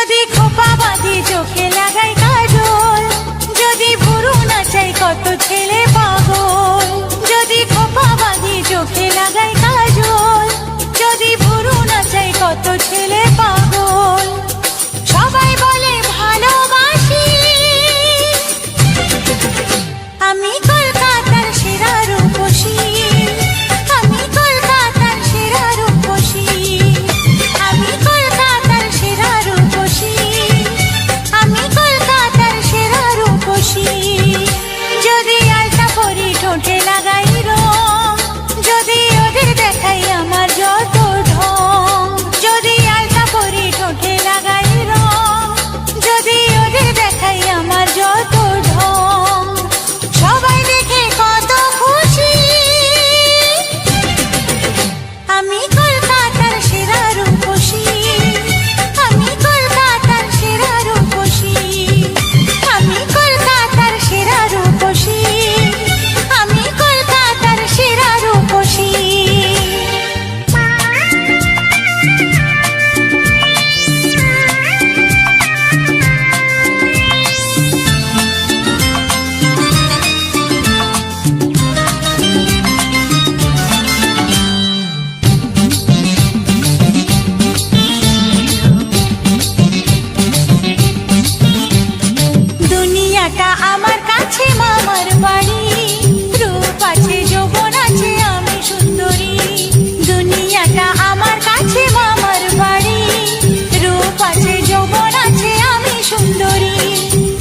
S2: যদি খোপা বাঁধি চোখে লাগাই কাজল, যদি ভুরু নাচাই কত ছেলে পাগল। যদি খোপা বাঁধি চোখে লাগাই কাজল, যদি ভুরু নাচাই কত ছেলে পাগল। সবাই বলে ভালোবাসি, আমি কলকাতার সেরা রূপসী, আমি কলকাতার সেরা রূপসী, আমি কলকাতার সেরা রূপসী, আমি কলকাতার সেরা রূপসী। যদি আলতা পরি ঠোঁটে লাগাই রং, যদি ওদের দেখাই আমার যত ঢং। যদি আলতা পরি ঠোঁটে লাগাই রং, যদি ওদের দেখাই আমার যত ঢং। সবাই দেখে কত খুশি, আমি কলকাতার সেরা রূপসী, আমি কলকাতার সেরা রূপসী, আমি কলকাতার সেরা রূপসী, আমি কলকাতার সেরা রূপসী। দুনিয়াটা আমার কাছে মামার বাড়ি, রূপ আছে যৌবন আছে আমি সুন্দরী। দুনিয়াটা আমার কাছে মামার বাড়ি, রূপ আছে যৌবন আছে আমি সুন্দরী।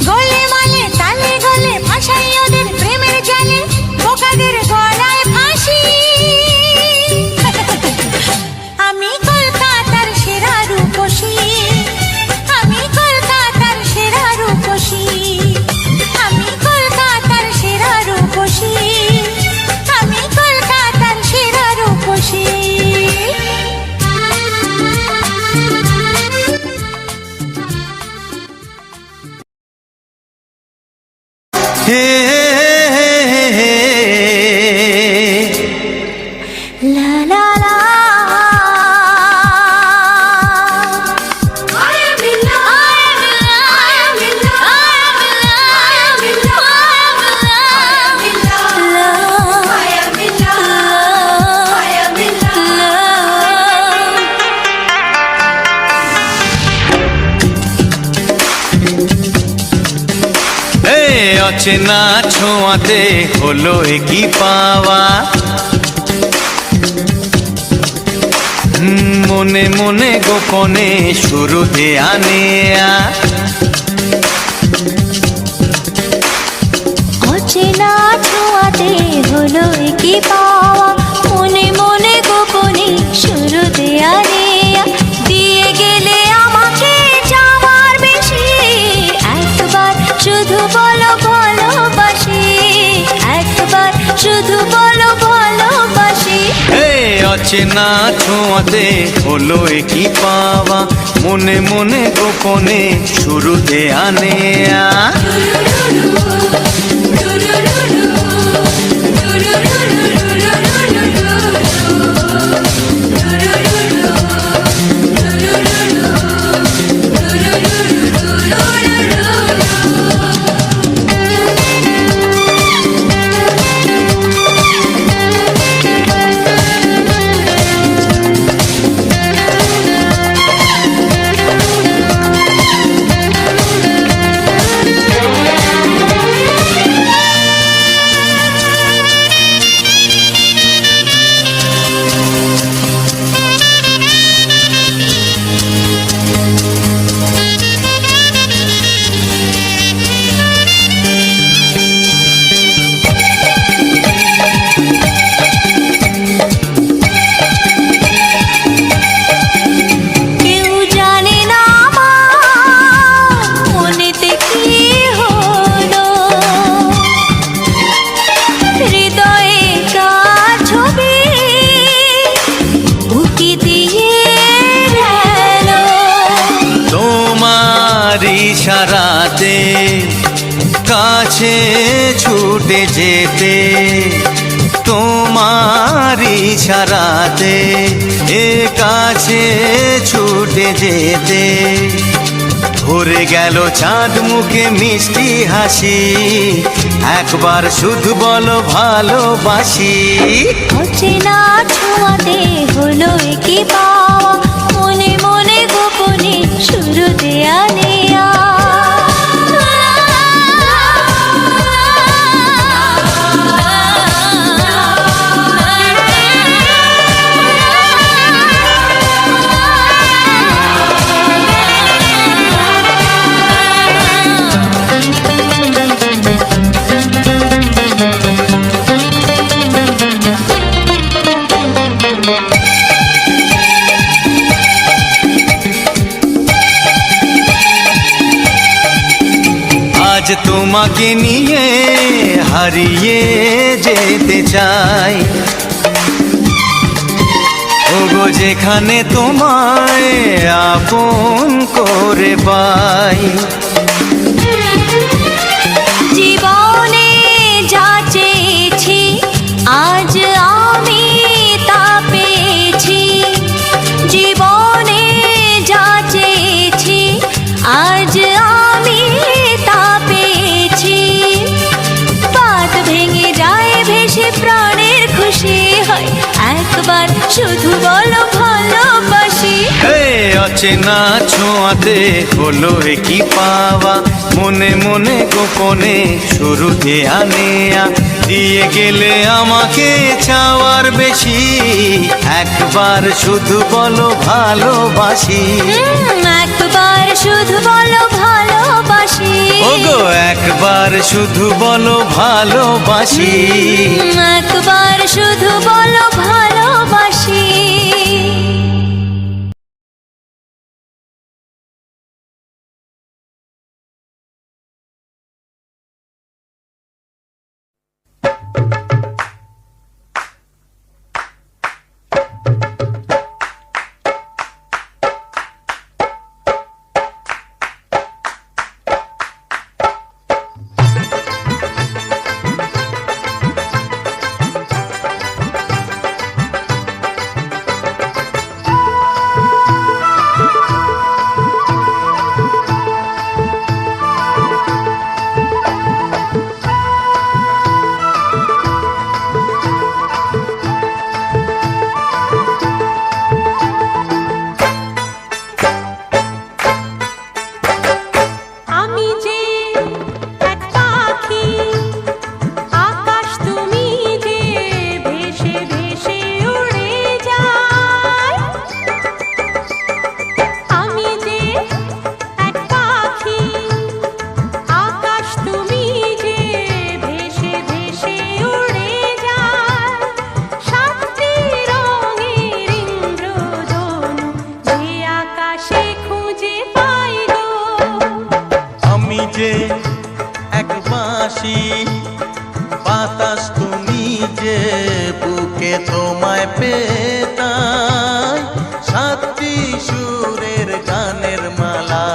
S2: গলে মালে তালে গলে ভাসাই ওদের প্রেমের জালে, বোকাদের গলায় ফাঁসি। আমি কলকাতার সেরা রূপসী, আমি কলকাতার সেরা রূপসী, আমি কলকাতার সেরা রূপসী, আমি কলকাতার সেরা রূপসী।
S1: হে
S2: লা লা লা
S1: অচেনা ছোঁয়াতে হলো কি পাওয়া, মনে মনে গোপনে শুরু দেয়া নেয়া।
S2: অচেনা ছোঁয়াতে হলো কি পাওয়া, মনে মনে গোপনে শুরু দেয়া নেয়া। দিয়ে গেলে আমাকে যাওয়ার বেশি, একবার শুধু বলো ভালোবাসি, একবার শুধু বলো ভালোবাসি।
S1: অচেনা ছোঁয়াতে হলো কি পাওয়া, মনে মনে গোপনে শুরু দেয়া নেয়া। ইশারাতে কাছে ছুটে যেতে, তোমার ইশারাতে এ কাছে ছুটে যেতে, ভরে গেল চাঁদ মুখে মিষ্টি হাসি, একবার শুধু বলো ভালোবাসি।
S2: অচেনা ছোঁয়াতে হলো কি পাওয়া, মনে মনে গোপনে শুরু দেয়া নেয়া।
S1: আজ তোমাকে নিয়ে হারিয়ে যেতে চাই, ওগো যেখানে তোমায় আপন করে পাই।
S2: জীবনে যা চেয়েছি আজ আমি তা পেয়েছি, জীবনে যা চেয়েছি আজ আমি তা পেয়েছি। বাদ ভেঙে যায় ভেসে প্রাণের খুশি হয়, একবার শুধু বলো ভালোবাসি।
S1: অচেনা ছোঁয়াতে হলো কি পাওয়া, মনে মনে গোপনে শুরু দেয়া নেয়া। দিয়ে গেলে আমাকে চাওয়ার বেশি, একবার শুধু বলো ভালোবাসি।
S2: একবার শুধু বলো ভালোবাসি,
S1: ওগো একবার শুধু বলো ভালোবাসি।
S2: একবার শুধু বলো ভালোবাসি।
S1: বাতাস তুমি যে বুকে তোমায় পেতাই, সাতটি সুরের গানের মালা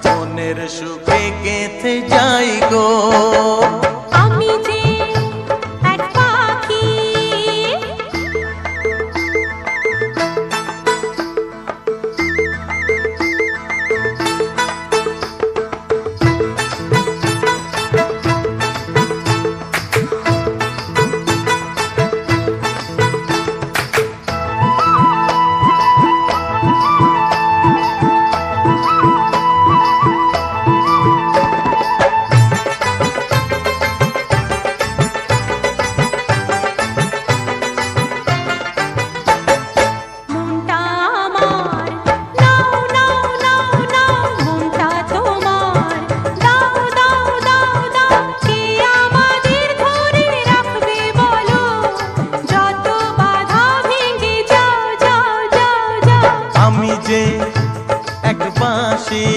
S1: মনের সুখে গেঁথে যাই গো।
S2: আমি যে এক পাখি,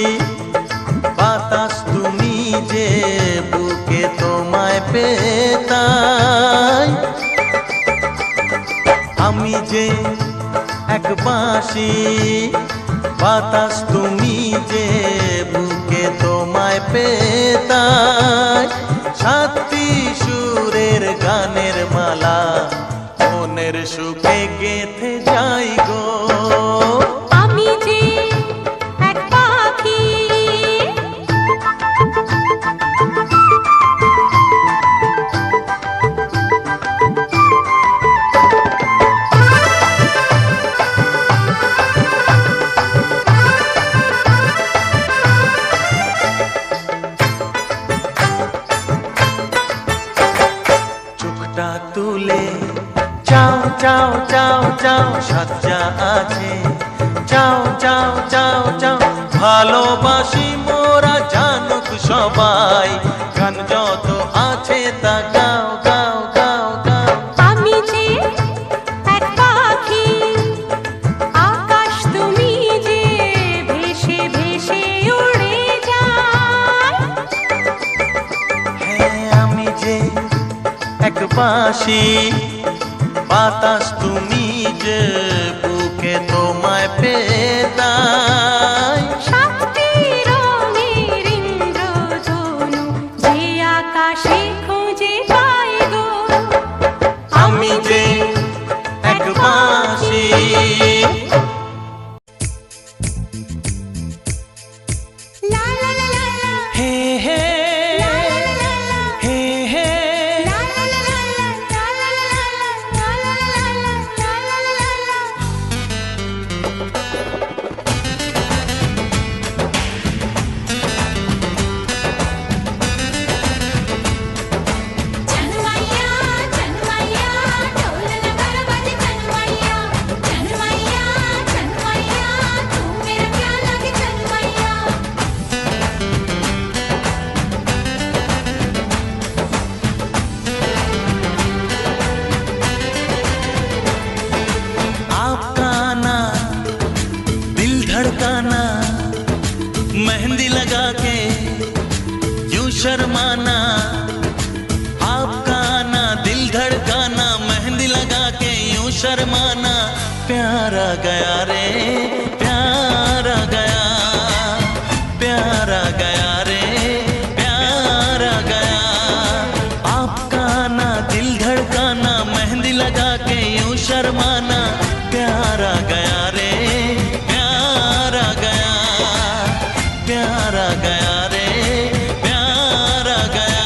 S1: বাতাস তুমি যে বুকে তোমায় পেতাই, আমি যে এক বাঁশি। বাতাস তুমি যে বুকে তোমায় পেতাই, সাতটি সুরের গানের মালা মনের সুখে গেঁথে যাই গো।
S2: আমি যে এক পাখি,
S1: তুলে চাও চাও চাও চাও সাজ্জা আছে চাও চাও চাও চাও ভালোবাসি মোরা জানুক সবাই গান যত আছে তা গাও গাও গাও গাও
S2: আমি যে এক পাখি আকাশ তুমি যে ভেসে ভেসে উড়ে যায়
S1: হ্যাঁ আমি যে এক বাঁশি বাতাস তুমি যে বুকে তোমায় পেদাই
S2: সাতটি রঙের ইন্দ্রধনু যে আকাশে খুঁজে পাই গো
S1: আমি যে এক বাঁশি
S2: লা লা লা লা লা
S1: হে হে হে হে
S2: লা লা লা লা লা লা লা লা লা লা লা লা লা जनमैया जनमैया ढोल नगाड़ा बाजे जनमैया जनमैया जनमैया तू मेरा क्या लगे जनमैया
S1: आपका आना दिल धड़काना मेहंदी लगा के यूं शर्माना आपका आना दिल धड़काना मेहंदी लगा के यूं शर्माना प्यारा गया रे प्यारा गया प्यारा गया रे प्यारा गया आपका आना दिल धड़काना मेहंदी लगा के यूं शर्माना प्यारा गया रे प्यारा गया प्यारा गया रे प्यारा गया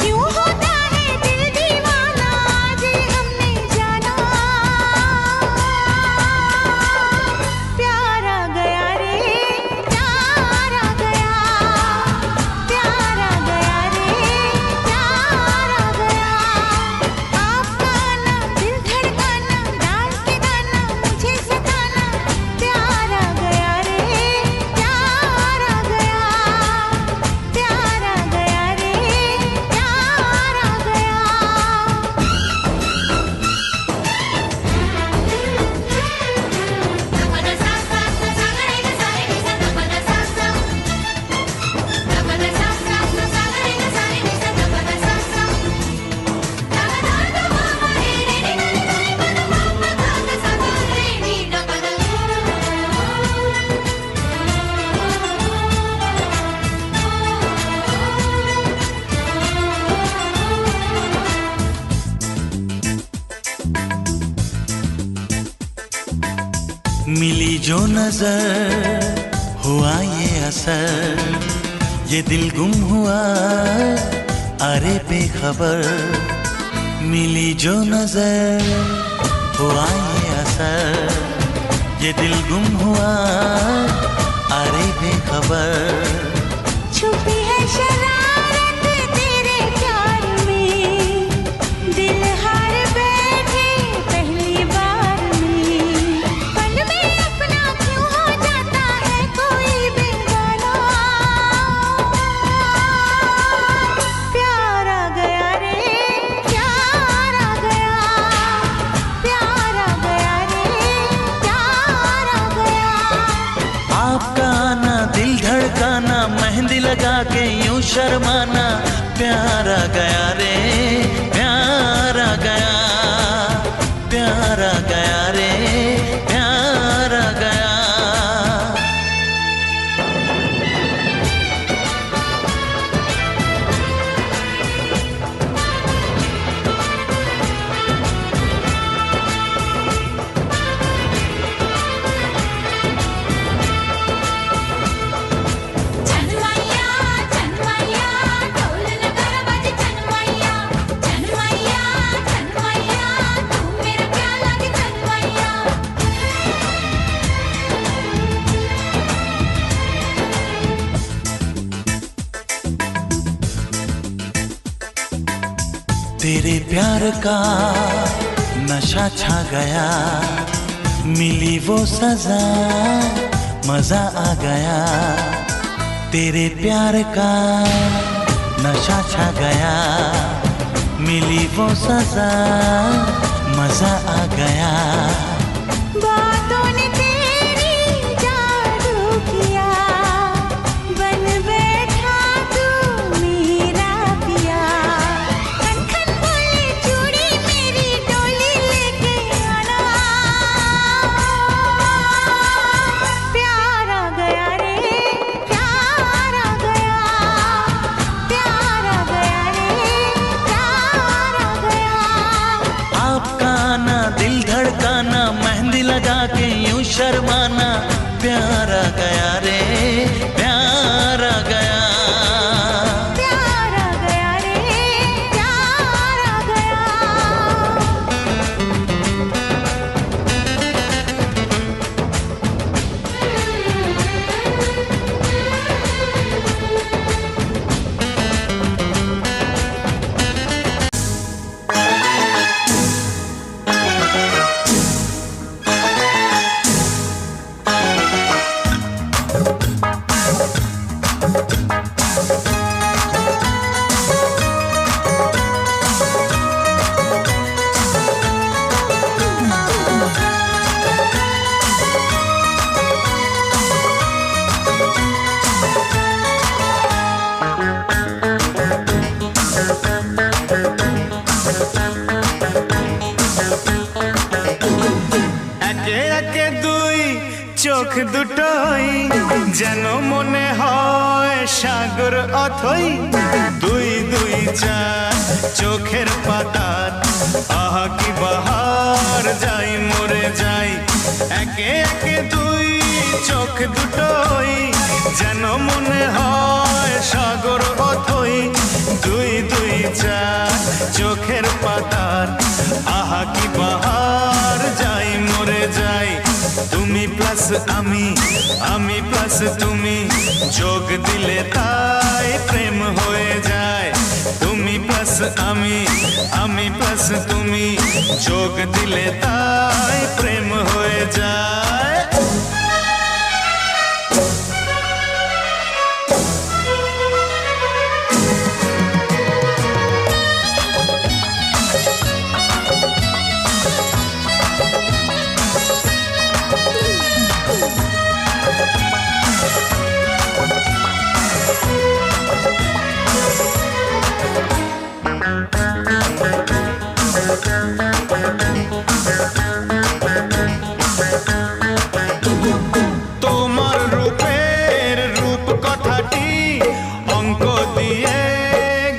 S2: क्यों होता है दिल दीवाना आज हमने जाना प्यारा गया रे प्यारा गया प्यारा गया रे प्यारा गया आपका आना दिल धड़काना डांस के गाना मुझे सताना प्यारा गया रे प्यारा गया प्यारा गया रे प्यारा गया Tapada sasa sagare ga sare ni sa tapada sasa Tapada sasa sagare ga sare ni sa tapada sasa Tapada da mama re re re ga re pada mama ga ga sa ga re ni da pada
S1: मिली जो नजर हुआ ये असर ये दिल गुम हुआ अरे बेखबर मिली जो नजर हुआ ये असर ये दिल गुम हुआ अरे बेखबर
S2: छुपी है शरारत तेरे प्यार में दिल हार बैठे पहली बार में पल में अपना क्यों हो जाता है कोई बेगाना प्यारा गया रे प्यारा गया प्यारा गया रे प्यारा गया
S1: आपका आना दिल धड़काना तेरे प्यार का नशा छा गया, मिली वो सजा, मजा आ गया। तेरे प्यार का नशा छा गया, मिली वो सजा, मजा आ गया।
S2: बातों ने तेरी जादू किया, बन बैठा तू मेरा पिया। खन खन बोले चूड़ी मेरी डोली लेके आना, प्यार आ गया रे, प्यार आ गया, प्यार आ गया रे, प्यार आ गया।
S1: आपका आना, दिल धड़काना, मेहंदी लगा के यूं शर्माना, प्यार आ गया रे, प्यार आ गया।
S2: प्यार आ गया रे, प्यार आ गया।
S5: একে একে দুই চোখ দুটোই যেন মনে হয় সাগর অথই। দুই দুই চার চোখের পাতার আহা কি বাহার, যাই মরে যাই। একে একে দুই চোখ দুটোই যেন মনে হয় সাগর অথই। দুই দুই চার চোখের পাতার আহা কি বাহার, যাই মরে যাই। তুমি প্লাস আমি, আমি প্লাস তুমি, যোগ দিলে তাই প্রেম হয়ে যায়। তুমি প্লাস আমি, আমি প্লাস তুমি, যোগ দিলে তাই প্রেম হয়ে যায়। তোমার রূপের রূপ কথাটি অঙ্ক দিয়ে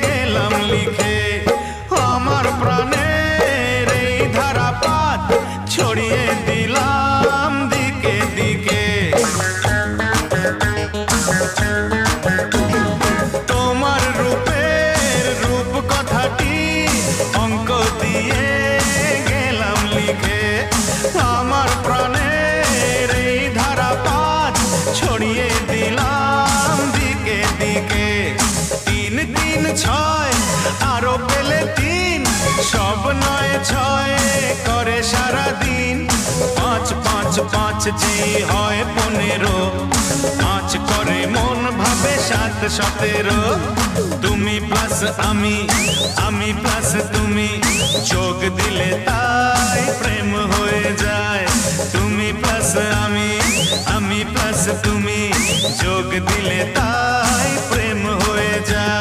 S5: গেলাম লিখে। আমার প্রাণের এই ধারাপাত ছড়িয়ে দিলাম দিকে দিকে। তোমার রূপের রূপ কথাটি অঙ্ক দিয়ে গেলাম লিখে। আমার প্রাণের এই ধারাপাত ছড়িয়ে দিলাম দিকে দিকে। তিন তিন ছয় আরো পেলে তিন, সব নয় ছয় করে সারাদিন। পাঁচ পাঁচ পাঁচ যে হয় 15, পাঁচ করে মন ভাবে 7 17। তুমি প্লাস আমি, আমি প্লাস তুমি, যোগ দিলে তাই প্রেম হয়ে যায়। তুমি প্লাস আমি, আমি প্লাস তুমি, যোগ দিলে তাই প্রেম হয়ে যায়।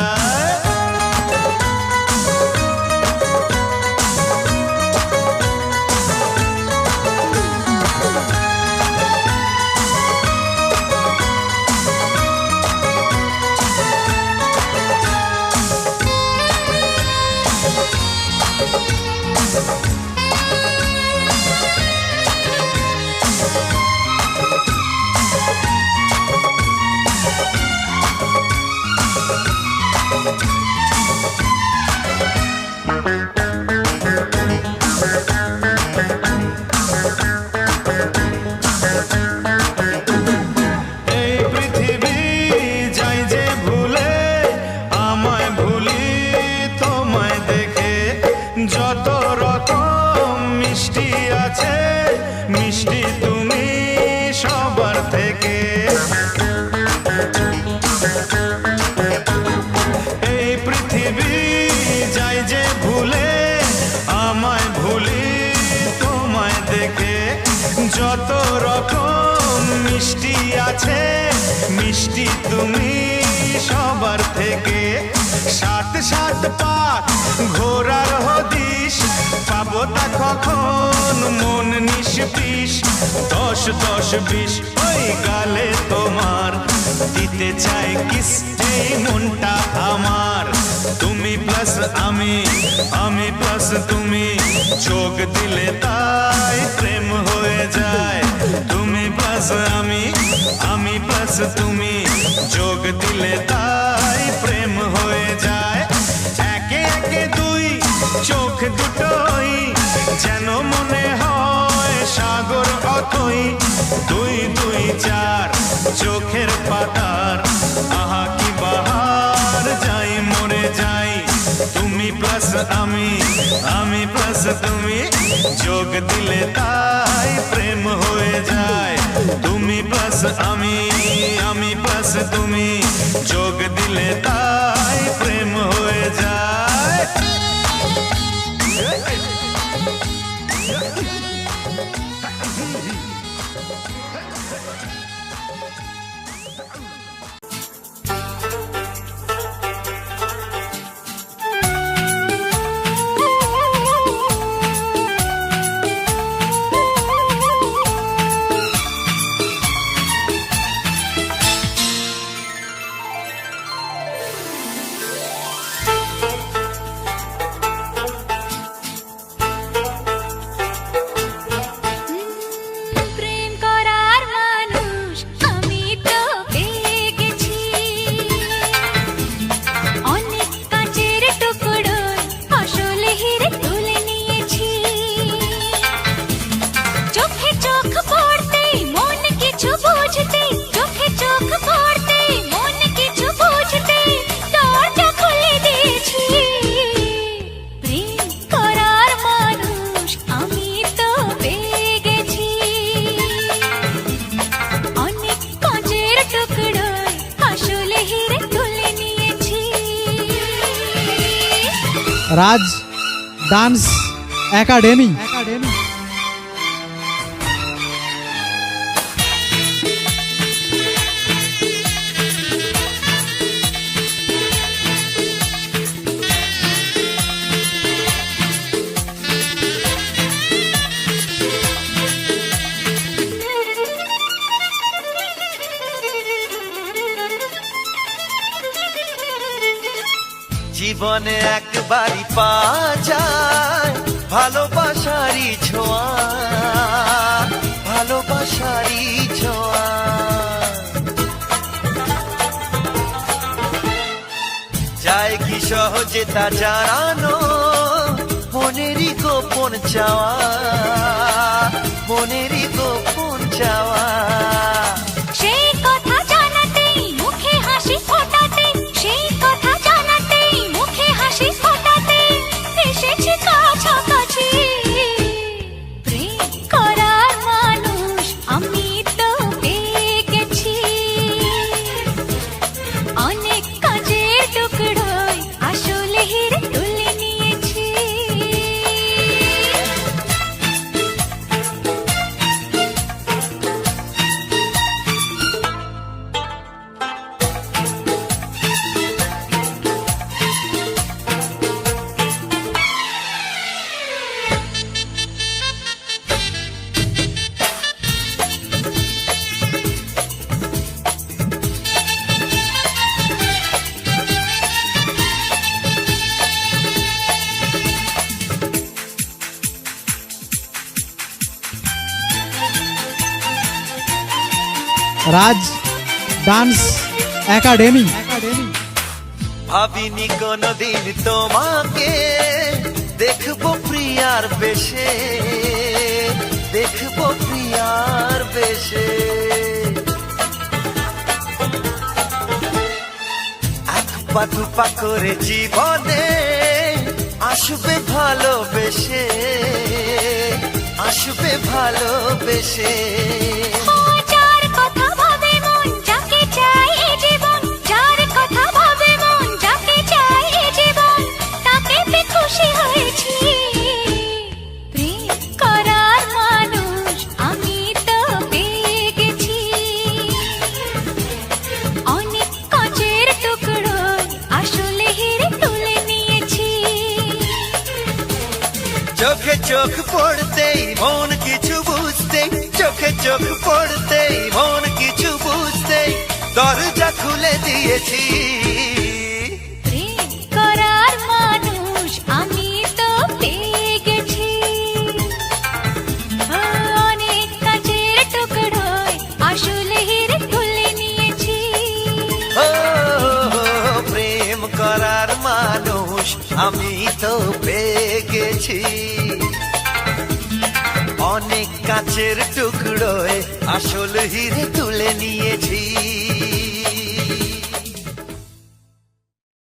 S5: যত রকম মিষ্টি আছে, মিষ্টি তুমি সবার থেকে। সাত সাত পাক ঘোরার হদিশ, পাবো তা কখন মন নিষ্পিস। 10 10 20 ওই গালে তোমার, দিতে চাই কিস এই মনটা আমার। তুমি প্লাস আমি, আমি প্লাস তুমি, যোগ দিলে তাই প্রেম হয়ে যায়। তুমি প্লাস আমি, আমি প্লাস তুমি, যোগ দিলে তাই প্রেম হয়ে যায়। একে একে দুই চোখ দুটোই যেন মনে হয় সাগর অথই। 2 2 4 চোখের পাতার আহা কি বাহার, যাই মরে যাই। তুমি প্লাস আমি, আমি প্লাস তুমি, যোগ দিলে তাই প্রেম হয়ে যায়। তুমি প্লাস আমি, আমি প্লাস তুমি, যোগ দিলে তাই প্রেম হয়ে যায়।
S2: প্রেম করার মানুষ আমি তো পেয়ে গেছি। অনেক কাঁচের টুকরোয় আসলে হিরে তুলে নিয়েছি। চোখে চোখ পড়তেই মন কিছু বুঝতেই, চোখে চোখ পড়তেই মন কিছু বুঝতেই দরজা খুলে দিয়েছি। প্রেম করার মানুষ আমি তো পেয়ে গেছি। অনেক কাঁচের টুকরোয় আসলে হিরে তুলে নিয়েছি।
S6: রাজ ডান্স একাডেমি।
S4: জীবনে একবারই পাওয়া যায় ভালোবাসারই ছোঁয়া, ভালোবাসারই ছোঁয়া। যায় কি সহজে তা জানানো, মনেরই গোপন চাওয়া, মনেরই গোপন চাওয়া।
S2: সেই কথা জানাতেই মুখে হাসি ফোটাতেই, সেই কথা জানাতেই মুখে হাসি ফোটাতেই এসেছি কাছাকাছি। প্রেম করার মানুষ আমি তো পেয়ে গেছি। অনেক কাজের টুকরোয় আসলে হিরে তুলে নিয়েছি।
S6: রাজ ডান্স একাডেমি।
S4: ভাবিনি কোনদিন তোমাকে দেখবো প্রিয়ার বেশে, দেখবো প্রিয়ার বেশে। এক পা দুপা করে জীবনে আসবে ভালোবেসে, আসবে ভালোবেসে।
S2: যার কথা ভাবে মন যাকে চাই এ জীবন, যার কথা ভাবে মন যাকে চাই এ জীবন, তাকে পেয়ে খুশি হয়েছি। প্রেম করার মানুষ আমি
S7: চোখে চোখ পড়তেই মন কিছু বুঝতেই, চোখে চোখ পড়তেই মন কিছু বুঝতেই দরজা খুলে দিয়েছি।
S2: প্রেম করার মানুষ আমি তো পেয়ে গেছি। অনেক কাচের টুকরোয় আসলে হিরে তুলে নিয়েছি।
S7: ও প্রেম করার মানুষ আমি তো পেয়ে গেছি। অনেক কাচের টুকরোয় আসল হিরে তুলে নিয়েছি।